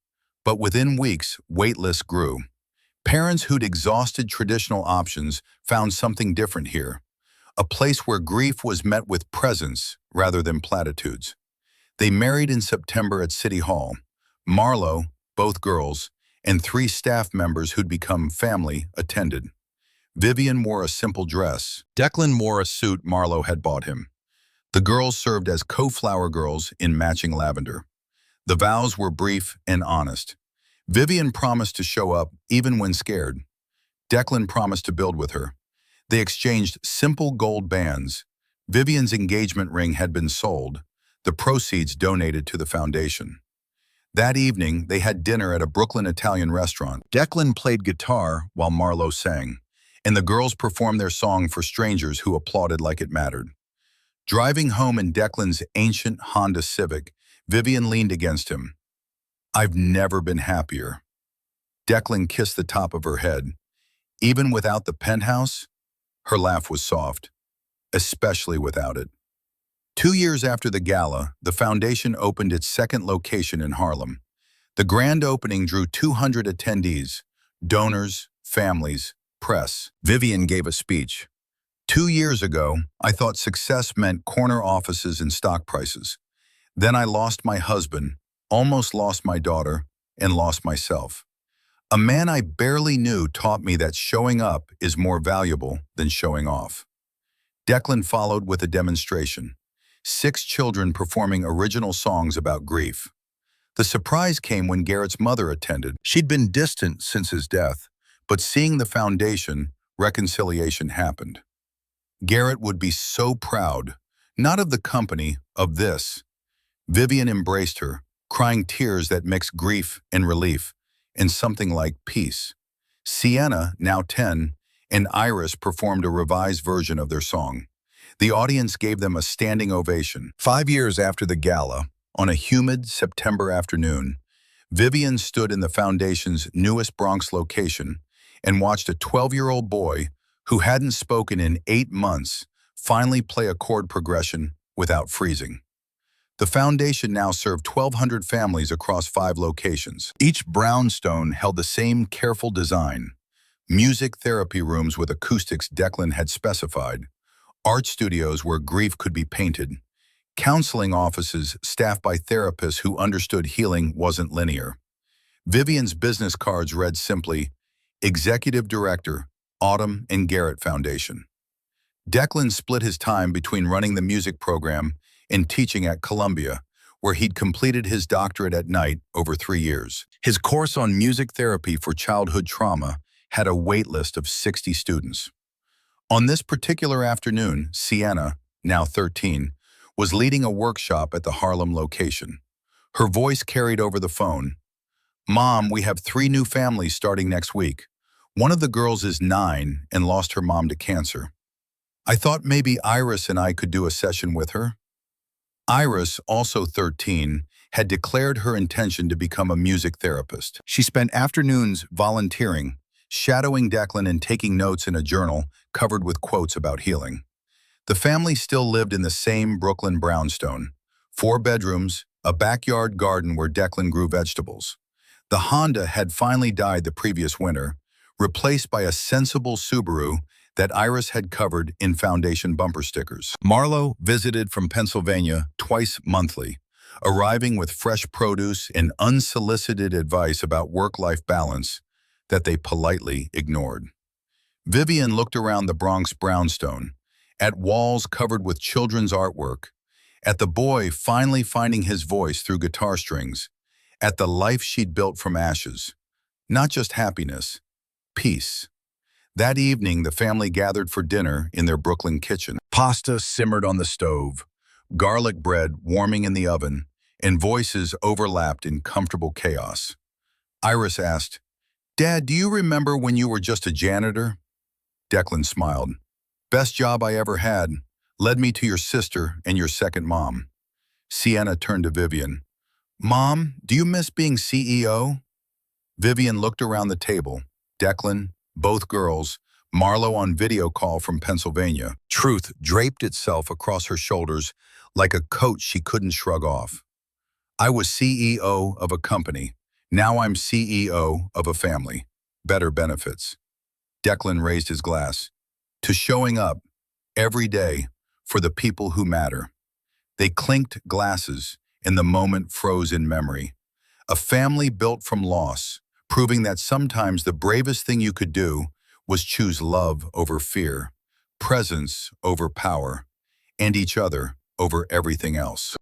A: but within weeks, wait lists grew. Parents who'd exhausted traditional options found something different here, a place where grief was met with presence rather than platitudes. They married in September at City Hall. Marlo, both girls, and 3 staff members who'd become family attended. Vivian wore a simple dress. Declan wore a suit Marlo had bought him. The girls served as co-flower girls in matching lavender. The vows were brief and honest. Vivian promised to show up even when scared. Declan promised to build with her. They exchanged simple gold bands. Vivian's engagement ring had been sold, the proceeds donated to the foundation. That evening, they had dinner at a Brooklyn Italian restaurant. Declan played guitar while Marlo sang, and the girls performed their song for strangers who applauded like it mattered. Driving home in Declan's ancient Honda Civic, Vivian leaned against him. "I've never been happier." Declan kissed the top of her head. Even without the penthouse, her laugh was soft, especially without it. 2 years after the gala, the foundation opened its second location in Harlem. The grand opening drew 200 attendees, donors, families, press. Vivian gave a speech. "2 years ago, I thought success meant corner offices and stock prices. Then I lost my husband, almost lost my daughter, and lost myself. A man I barely knew taught me that showing up is more valuable than showing off." Declan followed with a demonstration. 6 children performing original songs about grief. The surprise came when Garrett's mother attended. She'd been distant since his death, but seeing the foundation, reconciliation happened. Garrett would be so proud, not of the company, of this. Vivian embraced her, crying tears that mixed grief and relief, and something like peace. Sienna, now 10, and Iris performed a revised version of their song. The audience gave them a standing ovation. 5 years after the gala, on a humid September afternoon, Vivian stood in the foundation's newest Bronx location and watched a 12-year-old boy who hadn't spoken in 8 months finally play a chord progression without freezing. The foundation now served 1,200 families across 5 locations. Each brownstone held the same careful design. Music therapy rooms with acoustics Declan had specified, art studios where grief could be painted, counseling offices staffed by therapists who understood healing wasn't linear. Vivian's business cards read simply, Executive Director, Autumn and Garrett Foundation. Declan split his time between running the music program and teaching at Columbia, where he'd completed his doctorate at night over 3 years. His course on music therapy for childhood trauma had a wait list of 60 students. On this particular afternoon, Sienna, now 13, was leading a workshop at the Harlem location. Her voice carried over the phone. "Mom, we have 3 new families starting next week. One of the girls is 9 and lost her mom to cancer. I thought maybe Iris and I could do a session with her." Iris, also 13, had declared her intention to become a music therapist. She spent afternoons volunteering, shadowing Declan and taking notes in a journal covered with quotes about healing. The family still lived in the same Brooklyn brownstone, 4 bedrooms, a backyard garden where Declan grew vegetables. The Honda had finally died the previous winter, replaced by a sensible Subaru that Iris had covered in foundation bumper stickers. Marlo visited from Pennsylvania twice monthly, arriving with fresh produce and unsolicited advice about work-life balance that they politely ignored. Vivian looked around the Bronx brownstone, at walls covered with children's artwork, at the boy finally finding his voice through guitar strings, at the life she'd built from ashes. Not just happiness, peace. That evening, the family gathered for dinner in their Brooklyn kitchen. Pasta simmered on the stove, garlic bread warming in the oven, and voices overlapped in comfortable chaos. Iris asked, "Dad, do you remember when you were just a janitor?" Declan smiled. "Best job I ever had. Led me to your sister and your second mom." Sienna turned to Vivian. "Mom, do you miss being CEO?" Vivian looked around the table. Declan, both girls, Marlo on video call from Pennsylvania. Truth draped itself across her shoulders like a coat she couldn't shrug off. "I was CEO of a company. Now I'm CEO of a family. Better benefits." Declan raised his glass. "To showing up, every day, for the people who matter." They clinked glasses, and the moment froze in memory. A family built from loss, proving that sometimes the bravest thing you could do was choose love over fear, presence over power, and each other over everything else.